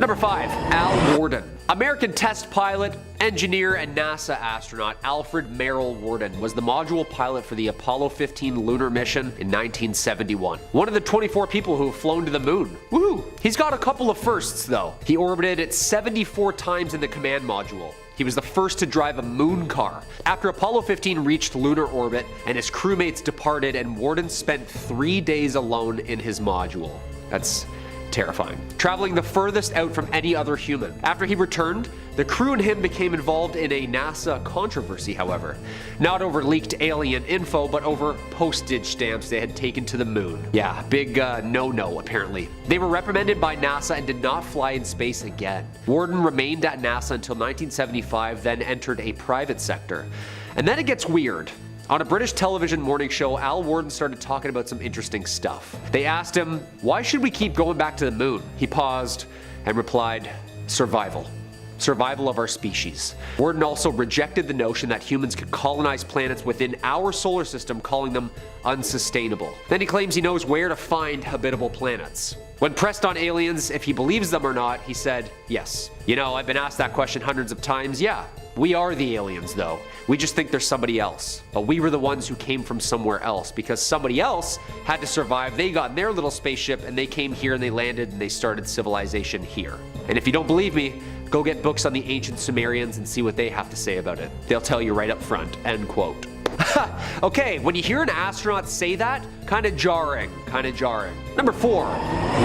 Number 5. Al Worden. American test pilot, engineer, and NASA astronaut Alfred Merrill Worden was the module pilot for the Apollo 15 lunar mission in 1971. One of the 24 people who have flown to the moon. Woohoo! He's got a couple of firsts though. He orbited it 74 times in the command module. He was the first to drive a moon car. After Apollo 15 reached lunar orbit and his crewmates departed, and Worden spent 3 days alone in his module. That's terrifying. Traveling the furthest out from any other human. After he returned, the crew and him became involved in a NASA controversy, however. Not over leaked alien info, but over postage stamps they had taken to the moon. Yeah, big no-no apparently. They were reprimanded by NASA and did not fly in space again. Worden remained at NASA until 1975, then entered a private sector. And then it gets weird. On a British television morning show, Al Worden started talking about some interesting stuff. They asked him, "Why should we keep going back to the moon?" He paused and replied, "Survival. Survival of our species." Worden also rejected the notion that humans could colonize planets within our solar system, calling them unsustainable. Then he claims he knows where to find habitable planets. When pressed on aliens if he believes them or not, he said, "Yes. You know, I've been asked that question hundreds of times. Yeah, we are the aliens though. We just think there's somebody else. But we were the ones who came from somewhere else because somebody else had to survive. They got in their little spaceship and they came here and they landed and they started civilization here. And if you don't believe me, go get books on the ancient Sumerians and see what they have to say about it. They'll tell you right up front." End quote. Okay, when you hear an astronaut say that, kinda jarring. Number 4.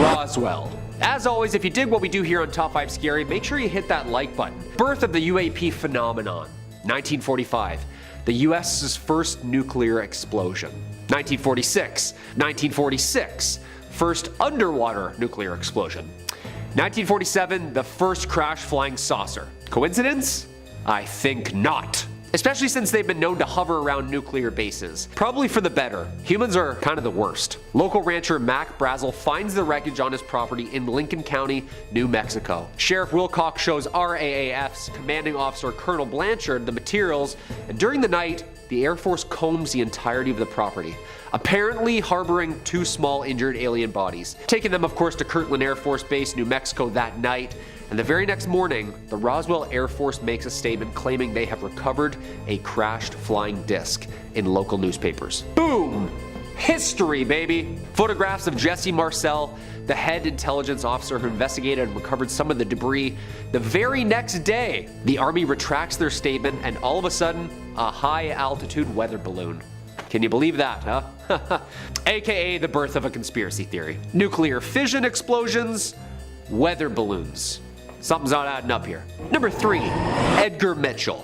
Roswell. As always, if you dig what we do here on Top 5 Scary, make sure you hit that like button. Birth of the UAP phenomenon. 1945. The US's first nuclear explosion. 1946. First underwater nuclear explosion. 1947. The first crash flying saucer. Coincidence? I think not. Especially since they've been known to hover around nuclear bases. Probably for the better. Humans are kind of the worst. Local rancher Mac Brazel finds the wreckage on his property in Lincoln County, New Mexico. Sheriff Wilcox shows RAAF's commanding officer Colonel Blanchard the materials, and during the night, the Air Force combs the entirety of the property, apparently harboring 2 small injured alien bodies. Taking them, of course, to Kirtland Air Force Base, New Mexico that night. And the very next morning, the Roswell Air Force makes a statement claiming they have recovered a crashed flying disc in local newspapers. Boom! History, baby! Photographs of Jesse Marcel, the head intelligence officer who investigated and recovered some of the debris. The very next day, the Army retracts their statement and all of a sudden, a high-altitude weather balloon. Can you believe that, huh? AKA the birth of a conspiracy theory. Nuclear fission explosions, weather balloons. Something's not adding up here. Number 3. Edgar Mitchell.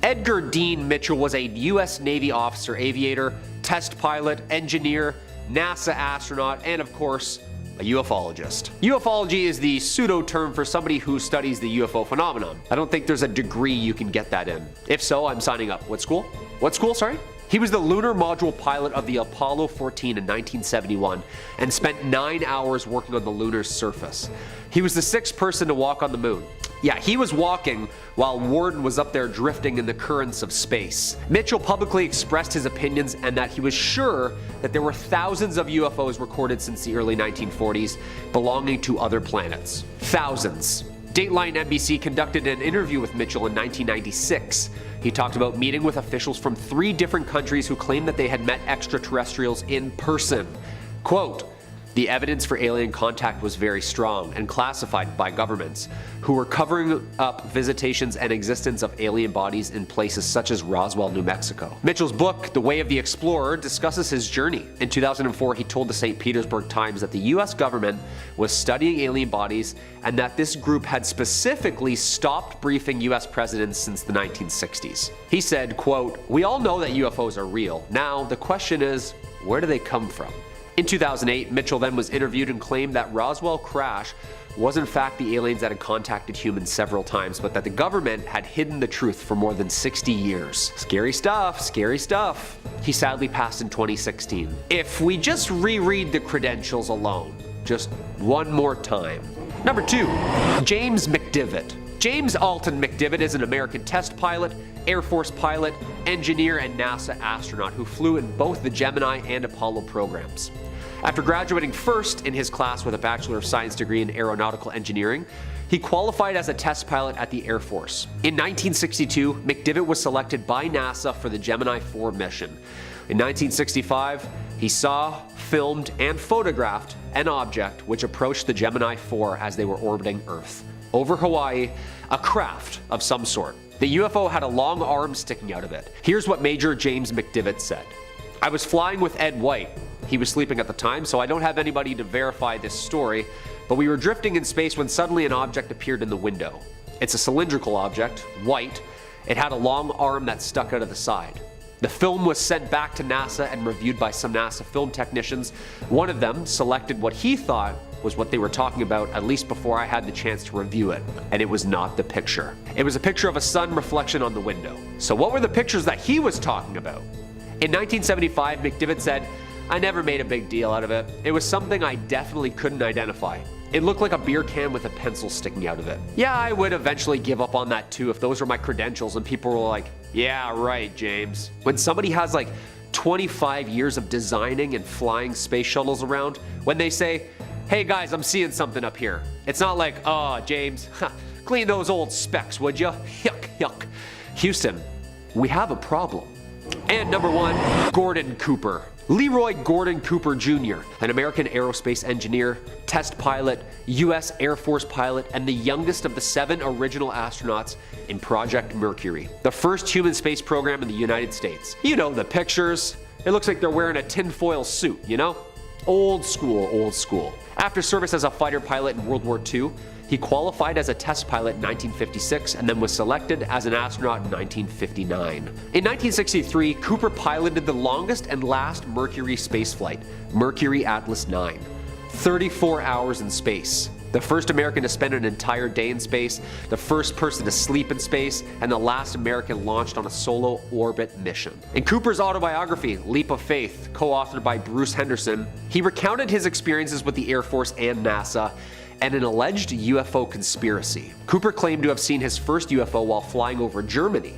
Edgar Dean Mitchell was a U.S. Navy officer, aviator, test pilot, engineer, NASA astronaut, and of course, a ufologist. Ufology is the pseudo term for somebody who studies the UFO phenomenon. I don't think there's a degree you can get that in. If so, I'm signing up. What school? Sorry? He was the lunar module pilot of the Apollo 14 in 1971 and spent 9 hours working on the lunar surface. He was the 6th person to walk on the moon. Yeah, he was walking while Worden was up there drifting in the currents of space. Mitchell publicly expressed his opinions and that he was sure that there were thousands of UFOs recorded since the early 1940s belonging to other planets. Thousands. Dateline NBC conducted an interview with Mitchell in 1996. He talked about meeting with officials from 3 different countries who claimed that they had met extraterrestrials in person. Quote, "The evidence for alien contact was very strong and classified by governments, who were covering up visitations and existence of alien bodies in places such as Roswell, New Mexico." Mitchell's book, The Way of the Explorer, discusses his journey. In 2004, he told the St. Petersburg Times that the US government was studying alien bodies and that this group had specifically stopped briefing US presidents since the 1960s. He said, quote, "We all know that UFOs are real. Now, the question is, where do they come from?" In 2008, Mitchell then was interviewed and claimed that Roswell crash was in fact the aliens that had contacted humans several times, but that the government had hidden the truth for more than 60 years. Scary stuff, scary stuff. He sadly passed in 2016. If we just reread the credentials alone, just one more time. Number 2, James McDivitt. James Alton McDivitt is an American test pilot, Air Force pilot, engineer, and NASA astronaut who flew in both the Gemini and Apollo programs. After graduating first in his class with a Bachelor of Science degree in Aeronautical Engineering, He qualified as a test pilot at the Air Force. In 1962, McDivitt was selected by NASA for the Gemini 4 mission. In 1965, he saw, filmed, and photographed an object which approached the Gemini 4 as they were orbiting Earth. Over Hawaii, a craft of some sort. The UFO had a long arm sticking out of it. Here's what Major James McDivitt said. "I was flying with Ed White. He was sleeping at the time, so I don't have anybody to verify this story, but we were drifting in space when suddenly an object appeared in the window. It's a cylindrical object, white. It had a long arm that stuck out of the side. The film was sent back to NASA and reviewed by some NASA film technicians. One of them selected what he thought was what they were talking about, at least before I had the chance to review it, and it was not the picture. It was a picture of a sun reflection on the window. So what were the pictures that he was talking about?" In 1975, McDivitt said, "I never made a big deal out of it. It was something I definitely couldn't identify. It looked like a beer can with a pencil sticking out of it. Yeah, I would eventually give up on that too if those were my credentials and people were like, yeah, right, James." When somebody has like 25 years of designing and flying space shuttles around, when they say, "Hey guys, I'm seeing something up here," it's not like, "Oh, James, clean those old specs, would you? Yuck, yuck." Houston, we have a problem. And number 1, Gordon Cooper. Leroy Gordon Cooper Jr., an American aerospace engineer, test pilot, U.S. Air Force pilot, and the youngest of the 7 original astronauts in Project Mercury, the first human space program in the United States. You know the pictures. It looks like they're wearing a tinfoil suit, you know? Old school, old school. After service as a fighter pilot in World War II, he qualified as a test pilot in 1956 and then was selected as an astronaut in 1959. In 1963, Cooper piloted the longest and last Mercury spaceflight, Mercury Atlas 9. 34 hours in space. The first American to spend an entire day in space, the first person to sleep in space, and the last American launched on a solo orbit mission. In Cooper's autobiography, Leap of Faith, co-authored by Bruce Henderson, he recounted his experiences with the Air Force and NASA and an alleged UFO conspiracy. Cooper claimed to have seen his first UFO while flying over Germany,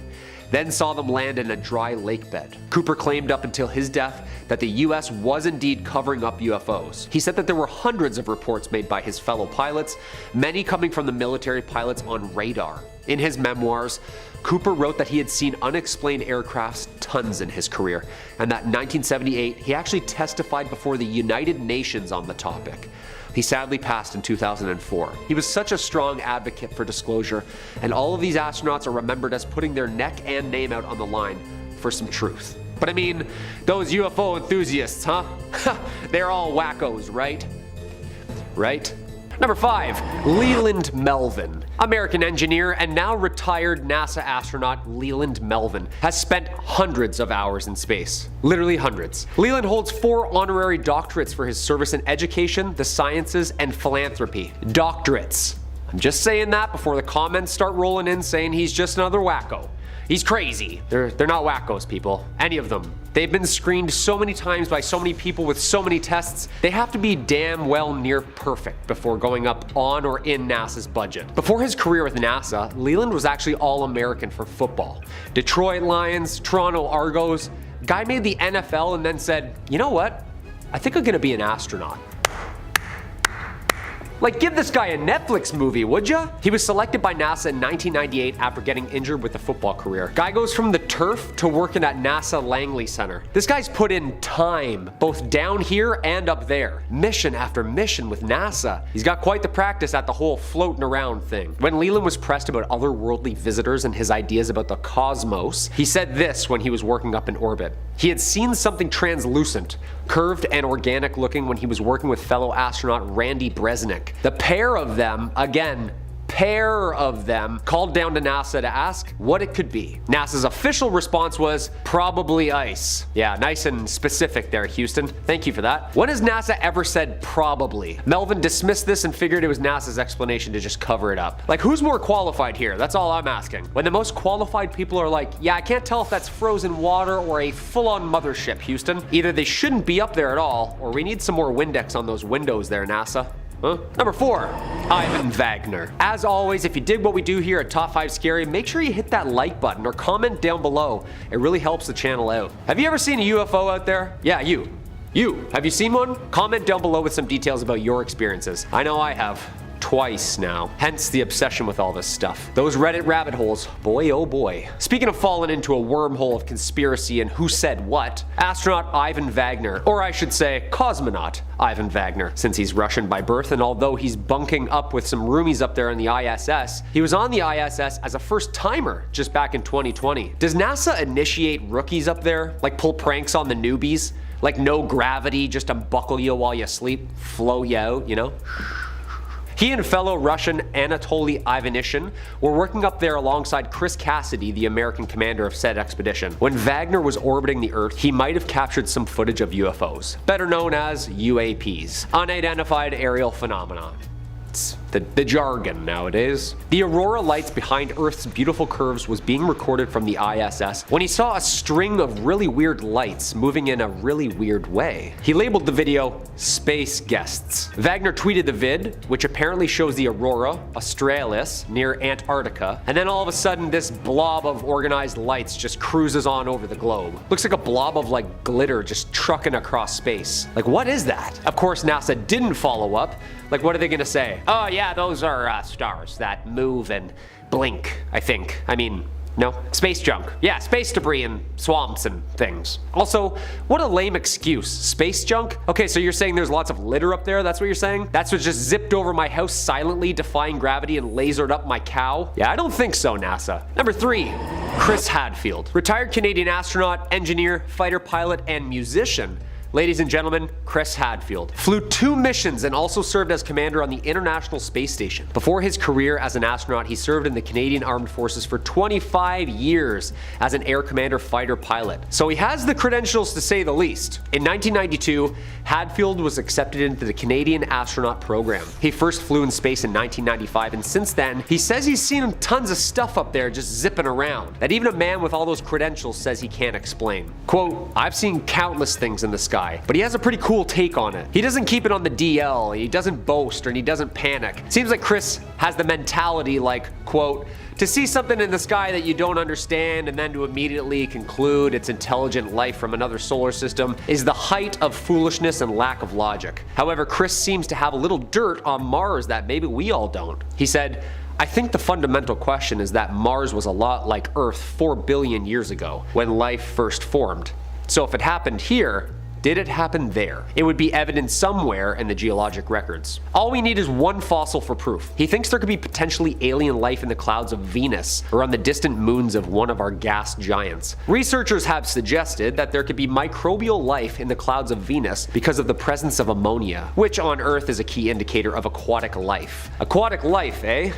then saw them land in a dry lake bed. Cooper claimed up until his death that the US was indeed covering up UFOs. He said that there were hundreds of reports made by his fellow pilots, many coming from the military pilots on radar. In his memoirs, Cooper wrote that he had seen unexplained aircrafts tons in his career, and that in 1978 he actually testified before the United Nations on the topic. He sadly passed in 2004. He was such a strong advocate for disclosure, and all of these astronauts are remembered as putting their neck and name out on the line for some truth. But I mean, those UFO enthusiasts, huh? They're all wackos, right? Right? Number 5, Leland Melvin. American engineer and now retired NASA astronaut Leland Melvin has spent hundreds of hours in space. Literally hundreds. Leland holds 4 honorary doctorates for his service in education, the sciences, and philanthropy. Doctorates. I'm just saying that before the comments start rolling in saying he's just another wacko. He's crazy. They're not wackos, people. Any of them. They've been screened so many times by so many people with so many tests, they have to be damn well near perfect before going up on or in NASA's budget. Before his career with NASA, Leland was actually All-American for football. Detroit Lions, Toronto Argos. Guy made the NFL and then said, you know what? I think I'm gonna be an astronaut. Like, give this guy a Netflix movie, would ya? He was selected by NASA in 1998 after getting injured with a football career. Guy goes from the turf to working at NASA Langley Center. This guy's put in time, both down here and up there. Mission after mission with NASA. He's got quite the practice at the whole floating around thing. When Leland was pressed about otherworldly visitors and his ideas about the cosmos, he said this when he was working up in orbit. He had seen something translucent, curved and organic looking when he was working with fellow astronaut Randy Bresnik. The pair of them, called down to NASA to ask what it could be. NASA's official response was, probably ice. Yeah, nice and specific there, Houston. Thank you for that. When has NASA ever said probably? Melvin dismissed this and figured it was NASA's explanation to just cover it up. Like, who's more qualified here? That's all I'm asking. When the most qualified people are like, yeah, I can't tell if that's frozen water or a full-on mothership, Houston. Either they shouldn't be up there at all, or we need some more Windex on those windows there, NASA. Huh? Number 4, Ivan Vagner. As always, if you dig what we do here at Top 5 Scary, make sure you hit that like button or comment down below. It really helps the channel out. Have you ever seen a UFO out there? Yeah, you. Have you seen one? Comment down below with some details about your experiences. I know I have. twice now. Hence the obsession with all this stuff. Those Reddit rabbit holes, boy oh boy. Speaking of falling into a wormhole of conspiracy and who said what, astronaut Ivan Vagner, or I should say cosmonaut Ivan Vagner, since he's Russian by birth, and although he's bunking up with some roomies up there on the ISS, he was on the ISS as a first timer just back in 2020. Does NASA initiate rookies up there? Like pull pranks on the newbies? Like no gravity, just unbuckle you while you sleep, flow you out, you know? He and fellow Russian Anatoly Ivanishin were working up there alongside Chris Cassidy, the American commander of said expedition. When Vagner was orbiting the Earth, he might have captured some footage of UFOs, better known as UAPs, unidentified aerial phenomena. It's the jargon nowadays. The aurora lights behind Earth's beautiful curves was being recorded from the ISS when he saw a string of really weird lights moving in a really weird way. He labeled the video Space Guests. Vagner tweeted the vid, which apparently shows the aurora australis near Antarctica, and then all of a sudden this blob of organized lights just cruises on over the globe. Looks like a blob of like glitter just trucking across space. Like what is that? Of course NASA didn't follow up. Like what are they gonna say? Oh yeah, those are stars that move and blink, I think. I mean, no? Space junk. Yeah, space debris and swamps and things. Also, what a lame excuse. Space junk? Okay, so you're saying there's lots of litter up there, that's what you're saying? That's what just zipped over my house silently, defying gravity and lasered up my cow? Yeah, I don't think so, NASA. Number 3. Chris Hadfield. Retired Canadian astronaut, engineer, fighter pilot, and musician. Ladies and gentlemen, Chris Hadfield flew 2 missions and also served as commander on the International Space Station. Before his career as an astronaut, he served in the Canadian Armed Forces for 25 years as an air commander fighter pilot. So he has the credentials to say the least. In 1992, Hadfield was accepted into the Canadian astronaut program. He first flew in space in 1995, and since then, he says he's seen tons of stuff up there just zipping around that even a man with all those credentials says he can't explain. Quote, I've seen countless things in the sky, but he has a pretty cool take on it. He doesn't keep it on the DL, he doesn't boast, and he doesn't panic. Seems like Chris has the mentality like, quote, to see something in the sky that you don't understand and then to immediately conclude it's intelligent life from another solar system is the height of foolishness and lack of logic. However, Chris seems to have a little dirt on Mars that maybe we all don't. He said, I think the fundamental question is that Mars was a lot like Earth 4 billion years ago, when life first formed. So if it happened here, did it happen there? It would be evident somewhere in the geologic records. All we need is one fossil for proof. He thinks there could be potentially alien life in the clouds of Venus or on the distant moons of one of our gas giants. Researchers have suggested that there could be microbial life in the clouds of Venus because of the presence of ammonia, which on Earth is a key indicator of aquatic life. Aquatic life, eh?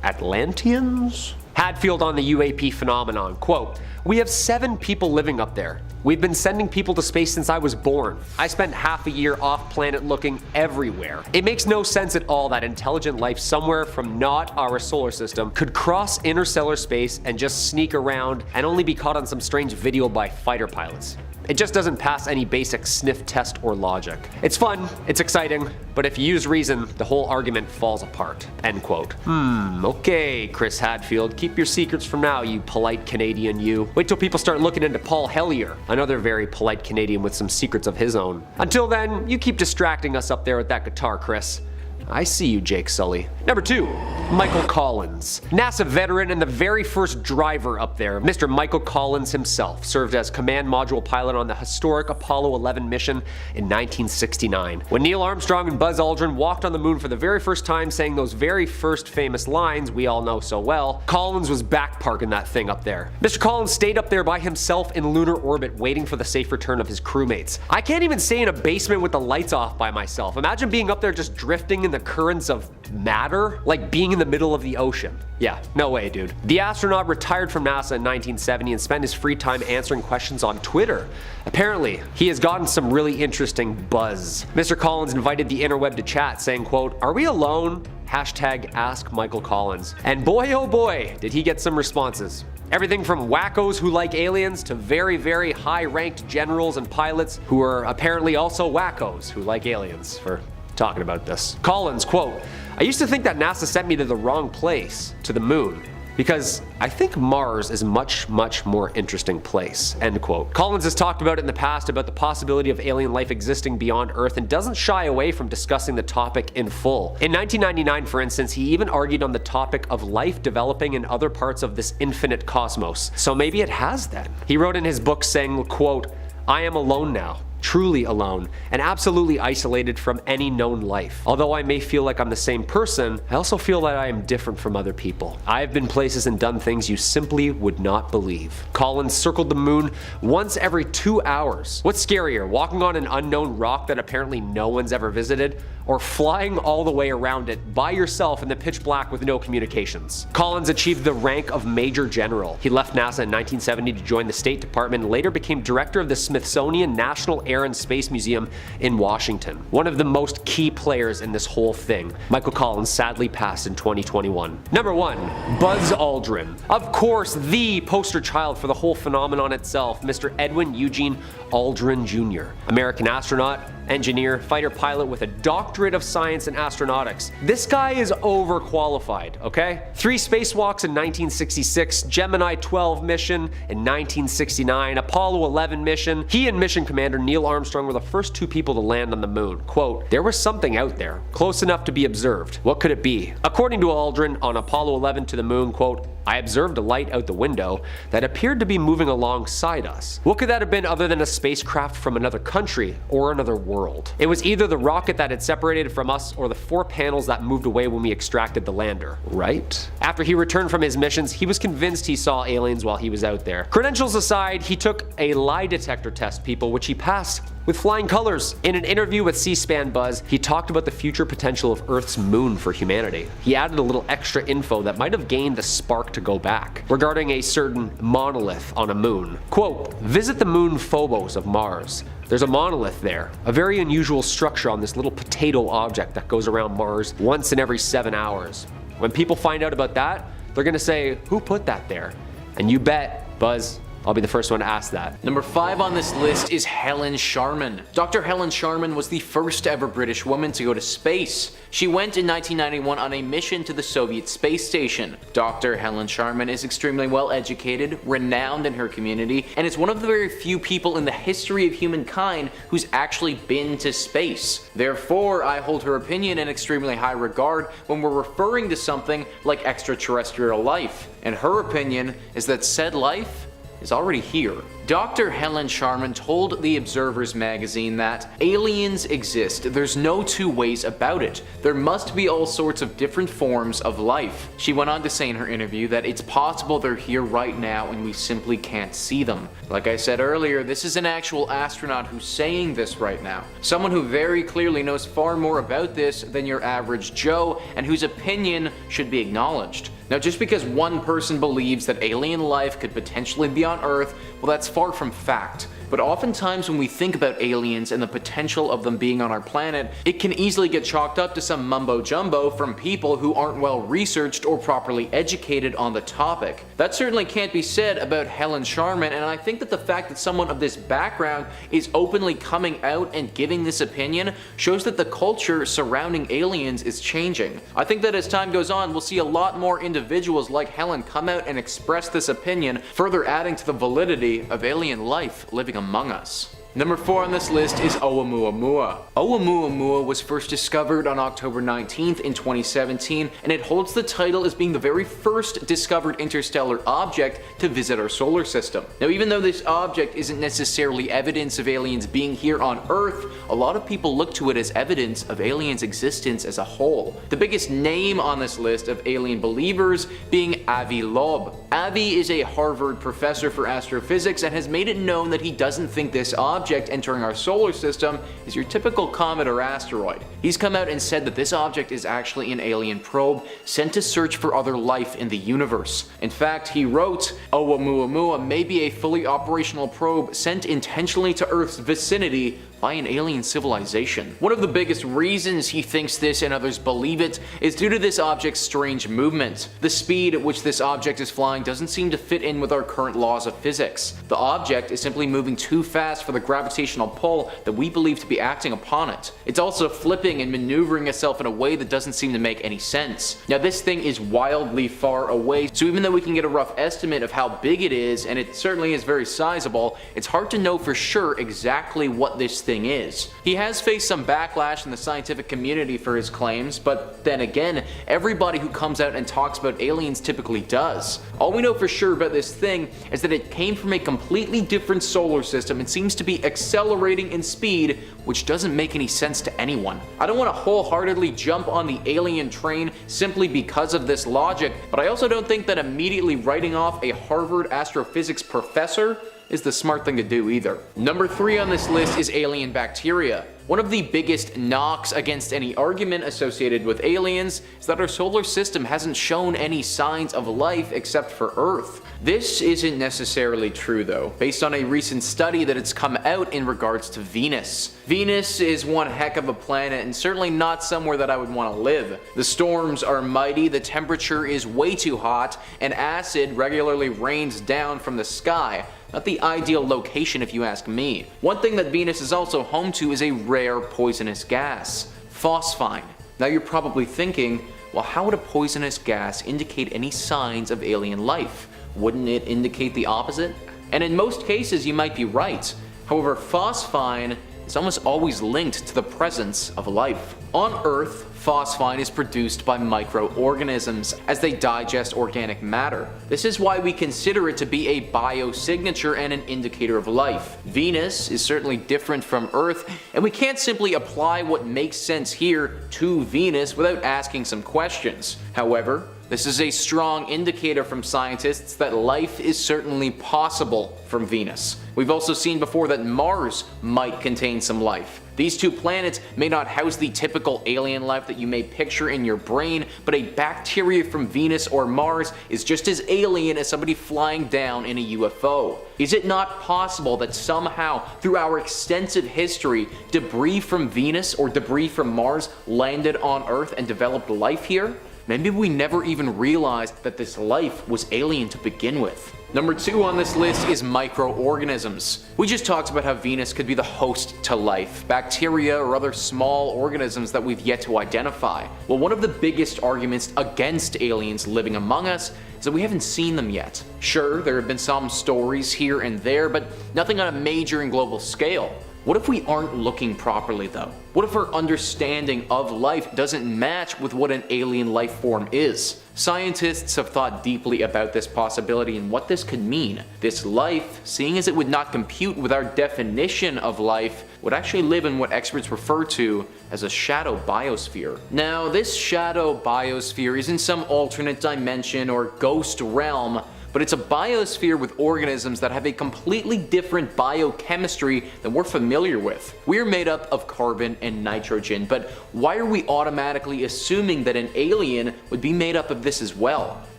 Atlanteans? Hadfield on the UAP phenomenon, quote, we have 7 people living up there. We've been sending people to space since I was born. I spent half a year off planet looking everywhere. It makes no sense at all that intelligent life somewhere from not our solar system could cross interstellar space and just sneak around and only be caught on some strange video by fighter pilots. It just doesn't pass any basic sniff test or logic. It's fun, it's exciting, but if you use reason, the whole argument falls apart. End quote. Okay, Chris Hadfield, keep your secrets for now, you polite Canadian you. Wait till people start looking into Paul Hellyer, another very polite Canadian with some secrets of his own. Until then, you keep distracting us up there with that guitar, Chris. I see you, Jake Sully. Number 2, Michael Collins. NASA veteran and the very first driver up there, Mr. Michael Collins himself, served as command module pilot on the historic Apollo 11 mission in 1969. When Neil Armstrong and Buzz Aldrin walked on the moon for the very first time, saying those very first famous lines we all know so well, Collins was back parking that thing up there. Mr. Collins stayed up there by himself in lunar orbit waiting for the safe return of his crewmates. I can't even stay in a basement with the lights off by myself. Imagine being up there just drifting in the currents of matter, like being in the middle of the ocean. Yeah, no way, dude. The astronaut retired from NASA in 1970 and spent his free time answering questions on Twitter. Apparently, he has gotten some really interesting buzz. Mr. Collins invited the interweb to chat, saying, quote, are we alone? Hashtag Ask Michael Collins. And boy oh boy, did he get some responses. Everything from wackos who like aliens to very, very high-ranked generals and pilots who are apparently also wackos who like aliens for talking about this. Collins, quote, I used to think that NASA sent me to the wrong place, to the moon. because I think Mars is a much more interesting place, end quote. Collins has talked about it in the past about the possibility of alien life existing beyond Earth and doesn't shy away from discussing the topic in full. In 1999, for instance, he even argued on the topic of life developing in other parts of this infinite cosmos. So maybe it has then. He wrote in his book saying, quote, "I am alone now. Truly alone, and absolutely isolated from any known life. Although I may feel like I'm the same person, I also feel that I am different from other people. I have been places and done things you simply would not believe." Collins circled the moon once every 2 hours. What's scarier, walking on an unknown rock that apparently no one's ever visited, or flying all the way around it by yourself in the pitch black with no communications? Collins achieved the rank of Major General. He left NASA in 1970 to join the State Department and later became director of the Smithsonian National Air and Space Museum in Washington. One of the most key players in this whole thing. Michael Collins sadly passed in 2021. Number 1. Buzz Aldrin. Of course, the poster child for the whole phenomenon itself, Mr. Edwin Eugene Aldrin Jr. American astronaut, engineer, fighter pilot with a doctorate of science in astronautics. This guy is overqualified, okay? 3 spacewalks in 1966, Gemini 12 mission in 1969, Apollo 11 mission. He and mission commander Neil Armstrong were the first 2 people to land on the moon. Quote, "There was something out there, close enough to be observed. What could it be?" According to Aldrin, on Apollo 11 to the moon, quote, "I observed a light out the window that appeared to be moving alongside us. What could that have been other than a spacecraft from another country or another world? It was either the rocket that had separated from us or the 4 panels that moved away when we extracted the lander, right?" After he returned from his missions, he was convinced he saw aliens while he was out there. Credentials aside, he took a lie detector test, people, which he passed with flying colors. In an interview with C-SPAN Buzz, he talked about the future potential of Earth's moon for humanity. He added a little extra info that might have gained the spark to go back, regarding a certain monolith on a moon. Quote, "Visit the moon Phobos of Mars. There's a monolith there, a very unusual structure on this little potato object that goes around Mars once in every 7 hours. When people find out about that, they're gonna say, 'Who put that there?' And you bet, Buzz, I'll be the first one to ask that." Number 5 on this list is Helen Sharman. Dr. Helen Sharman was the first ever British woman to go to space. She went in 1991 on a mission to the Soviet space station. Dr. Helen Sharman is extremely well educated, renowned in her community, and is one of the very few people in the history of humankind who's actually been to space. Therefore, I hold her opinion in extremely high regard when we're referring to something like extraterrestrial life. And her opinion is that said life is already here. Dr. Helen Sharman told The Observer's magazine that aliens exist. There's no 2 ways about it. There must be all sorts of different forms of life. She went on to say in her interview that it's possible they're here right now and we simply can't see them. Like I said earlier, this is an actual astronaut who's saying this right now. Someone who very clearly knows far more about this than your average Joe and whose opinion should be acknowledged. Now, just because one person believes that alien life could potentially be on Earth, well, that's far from fact. But oftentimes when we think about aliens and the potential of them being on our planet, it can easily get chalked up to some mumbo jumbo from people who aren't well researched or properly educated on the topic. That certainly can't be said about Helen Sharman, and I think that the fact that someone of this background is openly coming out and giving this opinion shows that the culture surrounding aliens is changing. I think that as time goes on, we'll see a lot more individuals like Helen come out and express this opinion, further adding to the validity of alien life living among us. Number 4 on this list is Oumuamua. Oumuamua was first discovered on October 19th in 2017, and it holds the title as being the very first discovered interstellar object to visit our solar system. Now, even though this object isn't necessarily evidence of aliens being here on Earth, a lot of people look to it as evidence of aliens' existence as a whole. The biggest name on this list of alien believers being Avi Loeb. Avi is a Harvard professor for astrophysics and has made it known that he doesn't think this object entering our solar system is your typical comet or asteroid. He's come out and said that this object is actually an alien probe sent to search for other life in the universe. In fact, he wrote, "Oumuamua may be a fully operational probe sent intentionally to Earth's vicinity by an alien civilization. One of the biggest reasons he thinks this and others believe it is due to this object's strange movement. The speed at which this object is flying doesn't seem to fit in with our current laws of physics. The object is simply moving too fast for the gravitational pull that we believe to be acting upon it. It's also flipping and maneuvering itself in a way that doesn't seem to make any sense. Now this thing is wildly far away, so even though we can get a rough estimate of how big it is, and it certainly is very sizable, it's hard to know for sure exactly what this thing is. He has faced some backlash in the scientific community for his claims, but then again, everybody who comes out and talks about aliens typically does. All we know for sure about this thing is that it came from a completely different solar system and seems to be accelerating in speed, which doesn't make any sense to anyone. I don't want to wholeheartedly jump on the alien train simply because of this logic, but I also don't think that immediately writing off a Harvard astrophysics professor is the smart thing to do either. Number 3 on this list is alien bacteria. One of the biggest knocks against any argument associated with aliens is that our solar system hasn't shown any signs of life except for Earth. This isn't necessarily true though, based on a recent study that has come out in regards to Venus. Venus is one heck of a planet and certainly not somewhere that I would want to live. The storms are mighty, the temperature is way too hot, and acid regularly rains down from the sky. Not the ideal location if you ask me. One thing that Venus is also home to is a rare poisonous gas, phosphine. Now you're probably thinking, well, how would a poisonous gas indicate any signs of alien life? Wouldn't it indicate the opposite? And in most cases you might be right. However, phosphine is almost always linked to the presence of life. On Earth, phosphine is produced by microorganisms as they digest organic matter. This is why we consider it to be a biosignature and an indicator of life. Venus is certainly different from Earth, and we can't simply apply what makes sense here to Venus without asking some questions. However, this is a strong indicator from scientists that life is certainly possible from Venus. We've also seen before that Mars might contain some life. These two planets may not house the typical alien life that you may picture in your brain, but a bacteria from Venus or Mars is just as alien as somebody flying down in a UFO. Is it not possible that somehow, through our extensive history, debris from Venus or debris from Mars landed on Earth and developed life here? Maybe we never even realized that this life was alien to begin with. Number 2 on this list is microorganisms. We just talked about how Venus could be the host to life, bacteria or other small organisms that we've yet to identify. Well, one of the biggest arguments against aliens living among us is that we haven't seen them yet. Sure, there have been some stories here and there, but nothing on a major and global scale. What if we aren't looking properly though? What if our understanding of life doesn't match with what an alien life form is? Scientists have thought deeply about this possibility and what this could mean. This life, seeing as it would not compute with our definition of life, would actually live in what experts refer to as a shadow biosphere. Now, this shadow biosphere is in some alternate dimension or ghost realm, but it's a biosphere with organisms that have a completely different biochemistry than we're familiar with. We're made up of carbon and nitrogen, but why are we automatically assuming that an alien would be made up of this as well?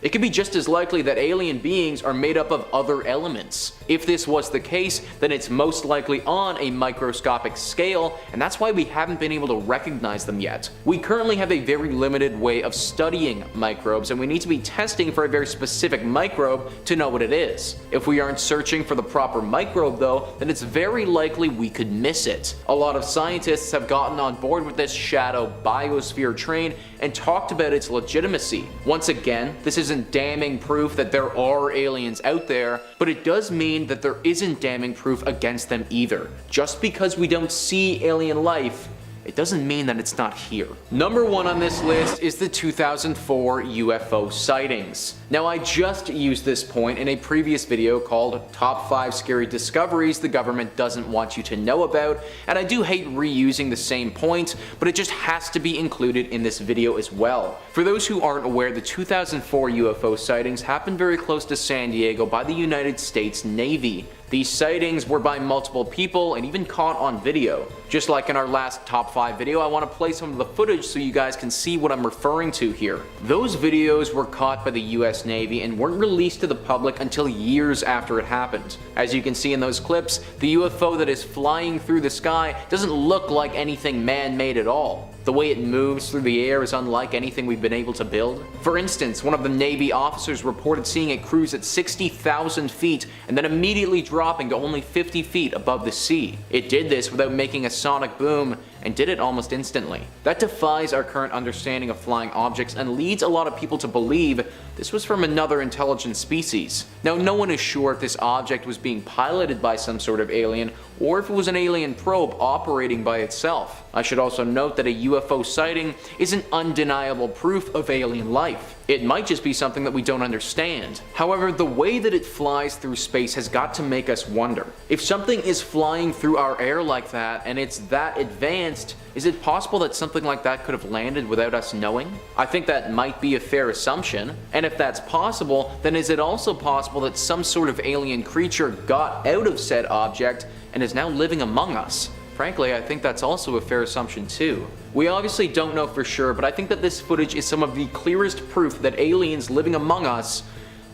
It could be just as likely that alien beings are made up of other elements. If this was the case, then it's most likely on a microscopic scale, and that's why we haven't been able to recognize them yet. We currently have a very limited way of studying microbes, and we need to be testing for a very specific microbe to know what it is. If we aren't searching for the proper microbe though, then it's very likely we could miss it. A lot of scientists have gotten on board with this shadow biosphere train and talked about its legitimacy. Once again, this isn't damning proof that there are aliens out there, but it does mean that there isn't damning proof against them either. Just because we don't see alien life, it doesn't mean that it's not here. Number 1 on this list is the 2004 UFO sightings. Now, I just used this point in a previous video called Top 5 Scary Discoveries the Government Doesn't Want You to Know About, and I do hate reusing the same point, but it just has to be included in this video as well. For those who aren't aware, the 2004 UFO sightings happened very close to San Diego by the United States Navy. These sightings were by multiple people and even caught on video. Just like in our last top 5 video, I want to play some of the footage so you guys can see what I'm referring to here. Those videos were caught by the US Navy and weren't released to the public until years after it happened. As you can see in those clips, the UFO that is flying through the sky doesn't look like anything man-made at all. The way it moves through the air is unlike anything we've been able to build. For instance, one of the Navy officers reported seeing it cruise at 60,000 feet and then immediately dropping to only 50 feet above the sea. It did this without making a sonic boom and did it almost instantly. That defies our current understanding of flying objects and leads a lot of people to believe this was from another intelligent species. Now, no one is sure if this object was being piloted by some sort of alien or if it was an alien probe operating by itself. I should also note that a UFO sighting isn't undeniable proof of alien life. It might just be something that we don't understand. However, the way that it flies through space has got to make us wonder. If something is flying through our air like that and it's that advanced, is it possible that something like that could have landed without us knowing? I think that might be a fair assumption. And if that's possible, then is it also possible that some sort of alien creature got out of said object and is now living among us? Frankly, I think that's also a fair assumption too. We obviously don't know for sure, but I think that this footage is some of the clearest proof that aliens living among us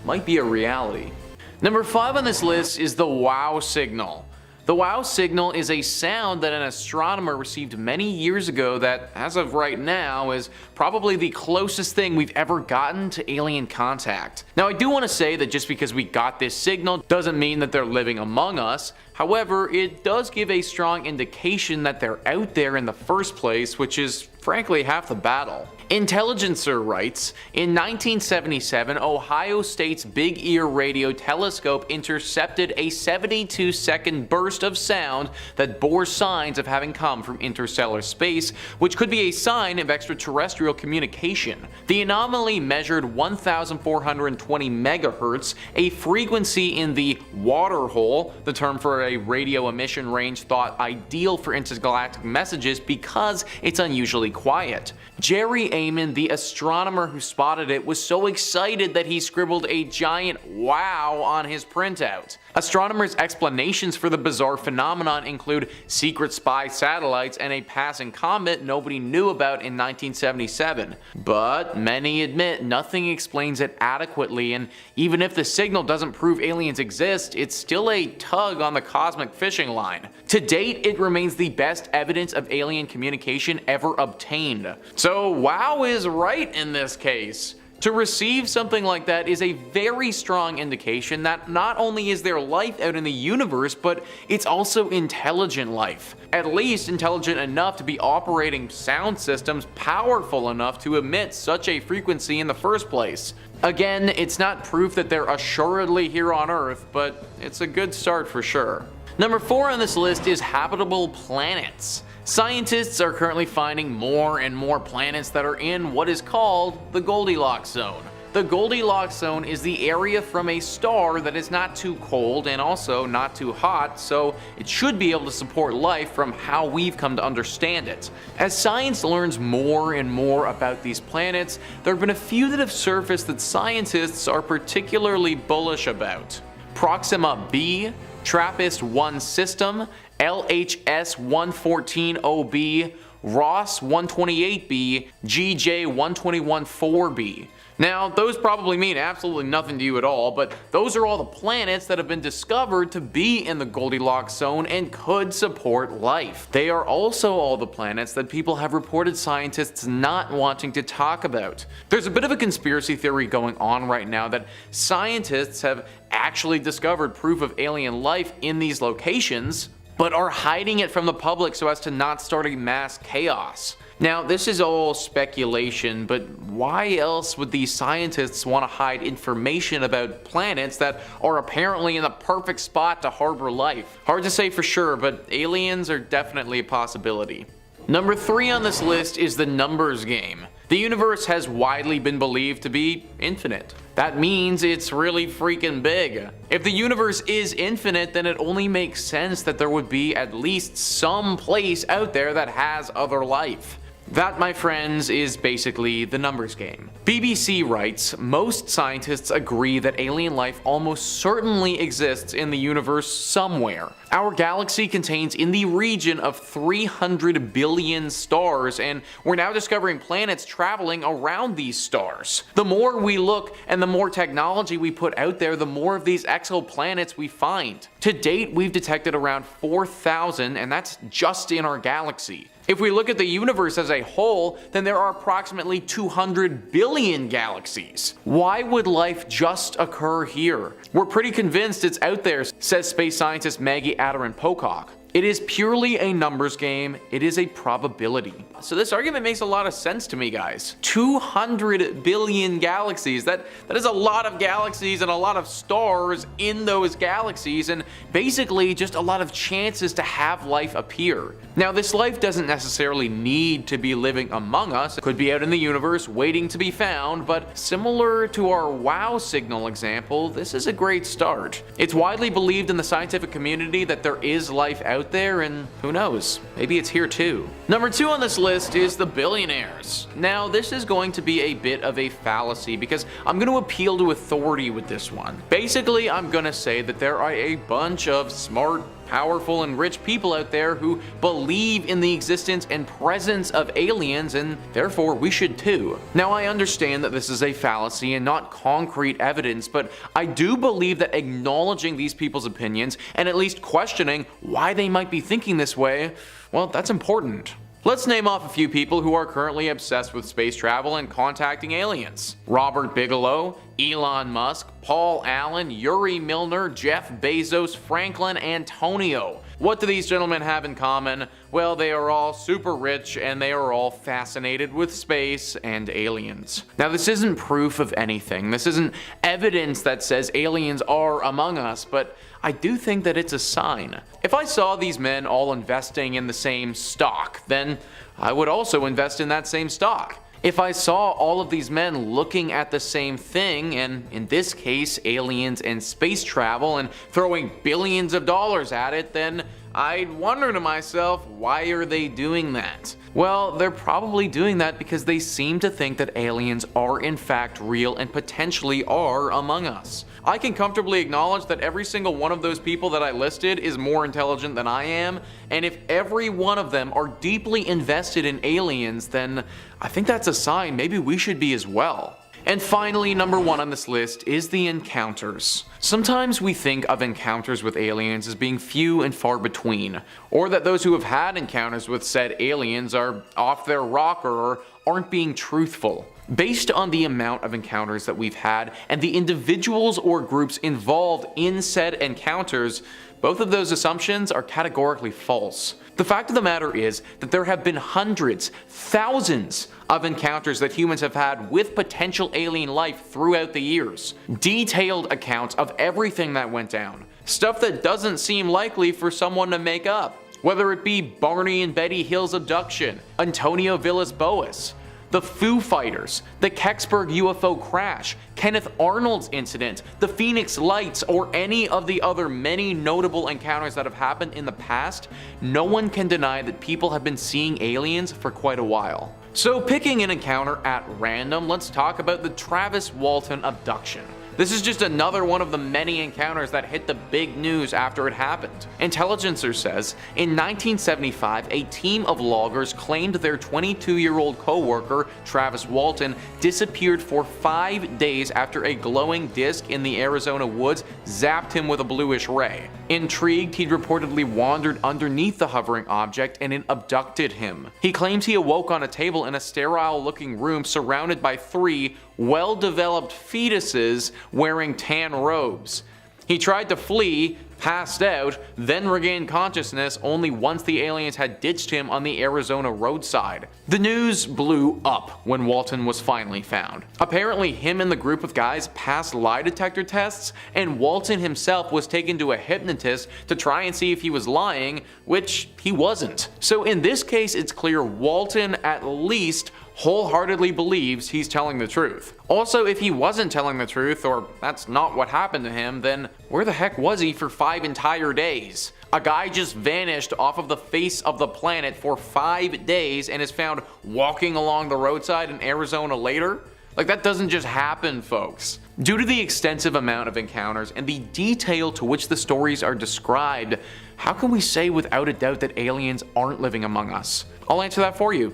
might be a reality. Number 5 on this list is the wow signal. The wow signal is a sound that an astronomer received many years ago that, as of right now, is probably the closest thing we've ever gotten to alien contact. Now, I do want to say that just because we got this signal doesn't mean that they're living among us. However, it does give a strong indication that they're out there in the first place, which is frankly half the battle. Intelligencer writes, in 1977, Ohio State's Big Ear Radio telescope intercepted a 72-second burst of sound that bore signs of having come from interstellar space, which could be a sign of extraterrestrial communication. The anomaly measured 1,420 megahertz, a frequency in the water hole, the term for a radio emission range thought ideal for intergalactic messages because it's unusually quiet. Jerry Amon, the astronomer who spotted it, was so excited that he scribbled a giant wow on his printout. Astronomers' explanations for the bizarre phenomenon include secret spy satellites and a passing comet nobody knew about in 1977. But many admit nothing explains it adequately, and even if the signal doesn't prove aliens exist, it's still a tug on the cosmic fishing line. To date, it remains the best evidence of alien communication ever obtained. So wow is right in this case. To receive something like that is a very strong indication that not only is there life out in the universe, but it's also intelligent life. At least intelligent enough to be operating sound systems powerful enough to emit such a frequency in the first place. Again, it's not proof that they're assuredly here on Earth, but it's a good start for sure. Number 4 on this list is habitable planets. Scientists are currently finding more and more planets that are in what is called the Goldilocks zone. The Goldilocks zone is the area from a star that is not too cold and also not too hot, so it should be able to support life from how we've come to understand it. As science learns more and more about these planets, there have been a few that have surfaced that scientists are particularly bullish about. Proxima b, TRAPPIST-1 system, LHS-114-OB, Ross-128b, GJ-121-4b. Now, those probably mean absolutely nothing to you at all, but those are all the planets that have been discovered to be in the Goldilocks zone and could support life. They are also all the planets that people have reported scientists not wanting to talk about. There's a bit of a conspiracy theory going on right now that scientists have actually discovered proof of alien life in these locations, but are hiding it from the public so as to not start a mass chaos. Now, this is all speculation, but why else would these scientists want to hide information about planets that are apparently in the perfect spot to harbor life? Hard to say for sure, but aliens are definitely a possibility. Number 3 on this list is the numbers game. The universe has widely been believed to be infinite. That means it's really freaking big. If the universe is infinite, then it only makes sense that there would be at least some place out there that has other life. That, my friends, is basically the numbers game. BBC writes, most scientists agree that alien life almost certainly exists in the universe somewhere. Our galaxy contains in the region of 300 billion stars, and we're now discovering planets traveling around these stars. The more we look and the more technology we put out there, the more of these exoplanets we find. To date, we've detected around 4,000, and that's just in our galaxy. If we look at the universe as a whole, then there are approximately 200 billion galaxies. Why would life just occur here? We're pretty convinced it's out there, says space scientist Maggie Adarin-Pocock. It is purely a numbers game, it is a probability. So this argument makes a lot of sense to me, guys. 200 billion galaxies, that is a lot of galaxies and a lot of stars in those galaxies, and basically just a lot of chances to have life appear. Now, this life doesn't necessarily need to be living among us. It could be out in the universe waiting to be found, but similar to our WOW signal example, this is a great start. It's widely believed in the scientific community that there is life out there, and who knows, maybe it's here too. Number 2 on this list is the billionaires. Now, this is going to be a bit of a fallacy because I'm going to appeal to authority with this one. Basically, I'm going to say that there are a bunch of smart, powerful, and rich people out there who believe in the existence and presence of aliens, and therefore we should too. Now, I understand that this is a fallacy and not concrete evidence, but I do believe that acknowledging these people's opinions and at least questioning why they might be thinking this way, well, that's important. Let's name off a few people who are currently obsessed with space travel and contacting aliens. Robert Bigelow, Elon Musk, Paul Allen, Yuri Milner, Jeff Bezos, Franklin Antonio. What do these gentlemen have in common? Well, they are all super rich and they are all fascinated with space and aliens. Now, this isn't proof of anything. This isn't evidence that says aliens are among us, but I do think that it's a sign. If I saw these men all investing in the same stock, then I would also invest in that same stock. If I saw all of these men looking at the same thing, and in this case aliens and space travel, and throwing billions of dollars at it, then I'd wonder to myself, why are they doing that? Well, they're probably doing that because they seem to think that aliens are in fact real and potentially are among us. I can comfortably acknowledge that every single one of those people that I listed is more intelligent than I am, and if every one of them are deeply invested in aliens, then I think that's a sign maybe we should be as well. And finally, number 1 on this list is the encounters. Sometimes we think of encounters with aliens as being few and far between, or that those who have had encounters with said aliens are off their rocker or aren't being truthful. Based on the amount of encounters that we've had and the individuals or groups involved in said encounters, both of those assumptions are categorically false. The fact of the matter is that there have been hundreds, thousands of encounters that humans have had with potential alien life throughout the years. Detailed accounts of everything that went down. Stuff that doesn't seem likely for someone to make up. Whether it be Barney and Betty Hill's abduction, Antonio Villas-Boas, the Foo Fighters, the Kecksburg UFO crash, Kenneth Arnold's incident, the Phoenix Lights, or any of the other many notable encounters that have happened in the past, no one can deny that people have been seeing aliens for quite a while. So picking an encounter at random, let's talk about the Travis Walton abduction. This is just another one of the many encounters that hit the big news after it happened. Intelligencer says, in 1975, a team of loggers claimed their 22-year-old co-worker, Travis Walton, disappeared for 5 days after a glowing disc in the Arizona woods zapped him with a bluish ray. Intrigued, he'd reportedly wandered underneath the hovering object and it abducted him. He claims he awoke on a table in a sterile-looking room surrounded by 3 well-developed fetuses wearing tan robes. He tried to flee, passed out, then regained consciousness only once the aliens had ditched him on the Arizona roadside. The news blew up when Walton was finally found. Apparently, him and the group of guys passed lie detector tests, and Walton himself was taken to a hypnotist to try and see if he was lying, which he wasn't. So in this case, it's clear Walton at least wholeheartedly believes he's telling the truth. Also, if he wasn't telling the truth, or that's not what happened to him, then where the heck was he for 5 entire days? A guy just vanished off of the face of the planet for 5 days and is found walking along the roadside in Arizona later? Like, that doesn't just happen, folks. Due to the extensive amount of encounters and the detail to which the stories are described, how can we say without a doubt that aliens aren't living among us? I'll answer that for you.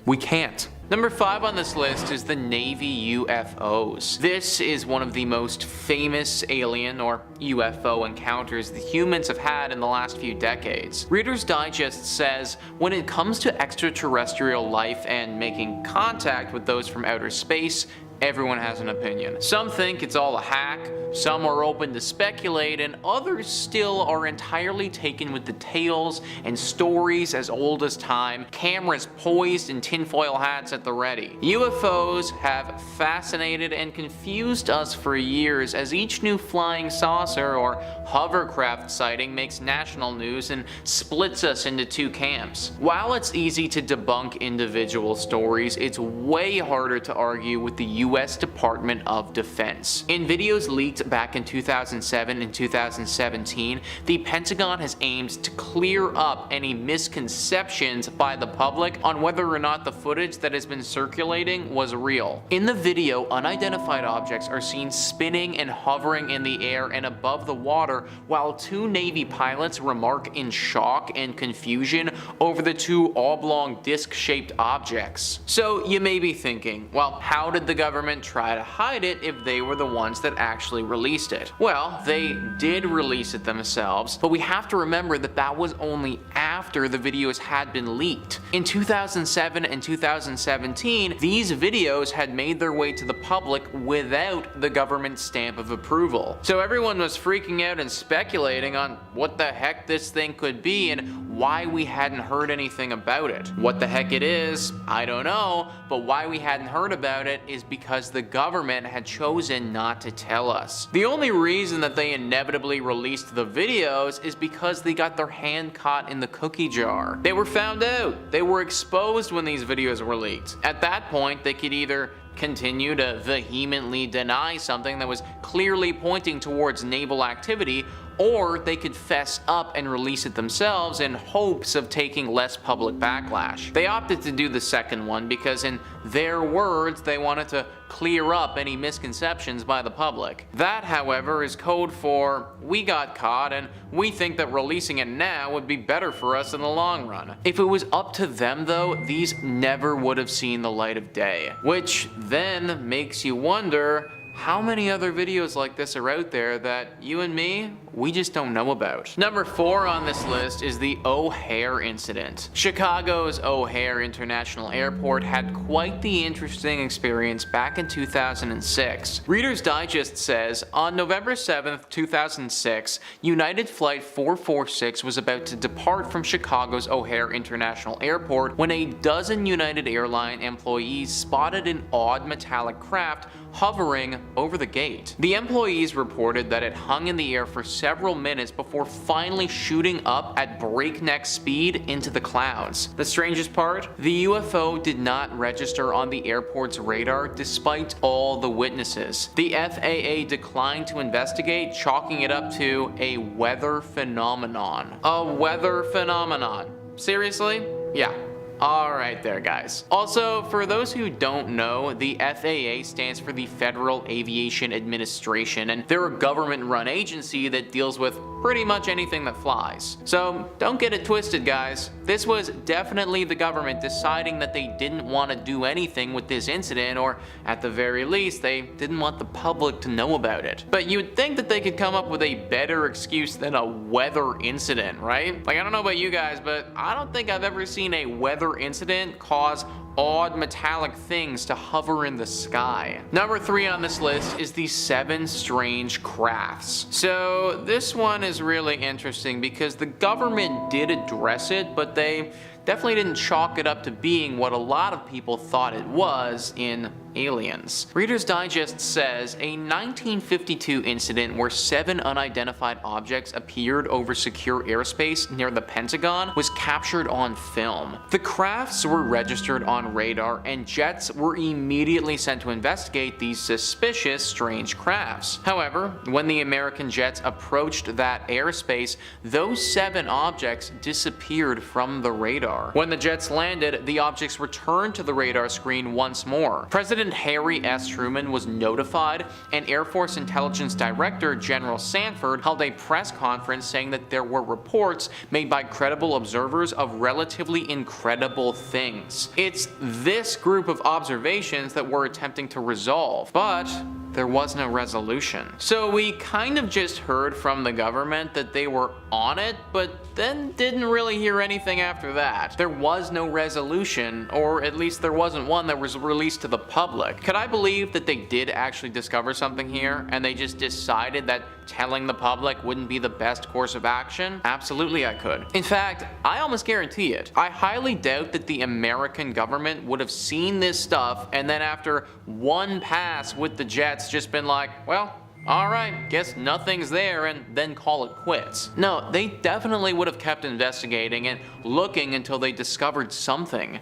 We can't. Number 5 on this list is the Navy UFOs. This is one of the most famous alien or UFO encounters the humans have had in the last few decades. Reader's Digest says, when it comes to extraterrestrial life and making contact with those from outer space, everyone has an opinion. Some think it's all a hack, some are open to speculate, and others still are entirely taken with the tales and stories as old as time, cameras poised and tinfoil hats at the ready. UFOs have fascinated and confused us for years as each new flying saucer or hovercraft sighting makes national news and splits us into two camps. While it's easy to debunk individual stories, it's way harder to argue with the US Department of Defense. In videos leaked back in 2007 and 2017, the Pentagon has aimed to clear up any misconceptions by the public on whether or not the footage that has been circulating was real. In the video, unidentified objects are seen spinning and hovering in the air and above the water, while two Navy pilots remark in shock and confusion over the two oblong disc-shaped objects. So you may be thinking, well, how did the government try to hide it if they were the ones that actually released it? Well, they did release it themselves, but we have to remember that that was only after the videos had been leaked. In 2007 and 2017, these videos had made their way to the public without the government stamp of approval. So everyone was freaking out and speculating on what the heck this thing could be and why we hadn't heard anything about it. What the heck it is, I don't know, but why we hadn't heard about it is because the government had chosen not to tell us. The only reason that they inevitably released the videos is because they got their hand caught in the cookie jar. They were found out. They were exposed when these videos were leaked. At that point, they could either continue to vehemently deny something that was clearly pointing towards naval activity, or they could fess up and release it themselves in hopes of taking less public backlash. They opted to do the second one because, in their words, they wanted to clear up any misconceptions by the public. That, however, is code for, we got caught and we think that releasing it now would be better for us in the long run. If it was up to them though, these never would have seen the light of day. Which then makes you wonder, how many other videos like this are out there that you and me, we just don't know about? Number 4 on this list is the O'Hare incident. Chicago's O'Hare International Airport had quite the interesting experience back in 2006. Reader's Digest says, on November 7th, 2006, United Flight 446 was about to depart from Chicago's O'Hare International Airport when a dozen United Airlines employees spotted an odd metallic craft hovering over the gate. The employees reported that it hung in the air for several minutes before finally shooting up at breakneck speed into the clouds. The strangest part? The UFO did not register on the airport's radar despite all the witnesses. The FAA declined to investigate, chalking it up to a weather phenomenon. A weather phenomenon. Seriously? Yeah. Alright there, guys. Also, for those who don't know, the FAA stands for the Federal Aviation Administration, and they're a government-run agency that deals with pretty much anything that flies. So don't get it twisted, guys. This was definitely the government deciding that they didn't want to do anything with this incident, or at the very least, they didn't want the public to know about it. But you'd think that they could come up with a better excuse than a weather incident, right? Like, I don't know about you guys, but I don't think I've ever seen a weather incident cause odd metallic things to hover in the sky. Number 3 on this list is the 7 strange crafts. So this one is really interesting because the government did address it, but they definitely didn't chalk it up to being what a lot of people thought it was in aliens. Reader's Digest says a 1952 incident where 7 unidentified objects appeared over secure airspace near the Pentagon was captured on film. The crafts were registered on radar and jets were immediately sent to investigate these suspicious strange crafts. However, when the American jets approached that airspace, those 7 objects disappeared from the radar. When the jets landed, the objects returned to the radar screen once more. President Harry S. Truman was notified, and Air Force Intelligence Director General Sanford held a press conference saying that there were reports made by credible observers of relatively incredible things. It's this group of observations that we're attempting to resolve, but there was no resolution. So we kind of just heard from the government that they were on it, but then didn't really hear anything after that. There was no resolution, or at least there wasn't one that was released to the public. Could I believe that they did actually discover something here, and they just decided that telling the public wouldn't be the best course of action? Absolutely I could. In fact, I almost guarantee it. I highly doubt that the American government would have seen this stuff and then after one pass with the jets just been like, well, alright, guess nothing's there, and then call it quits. No, they definitely would have kept investigating and looking until they discovered something.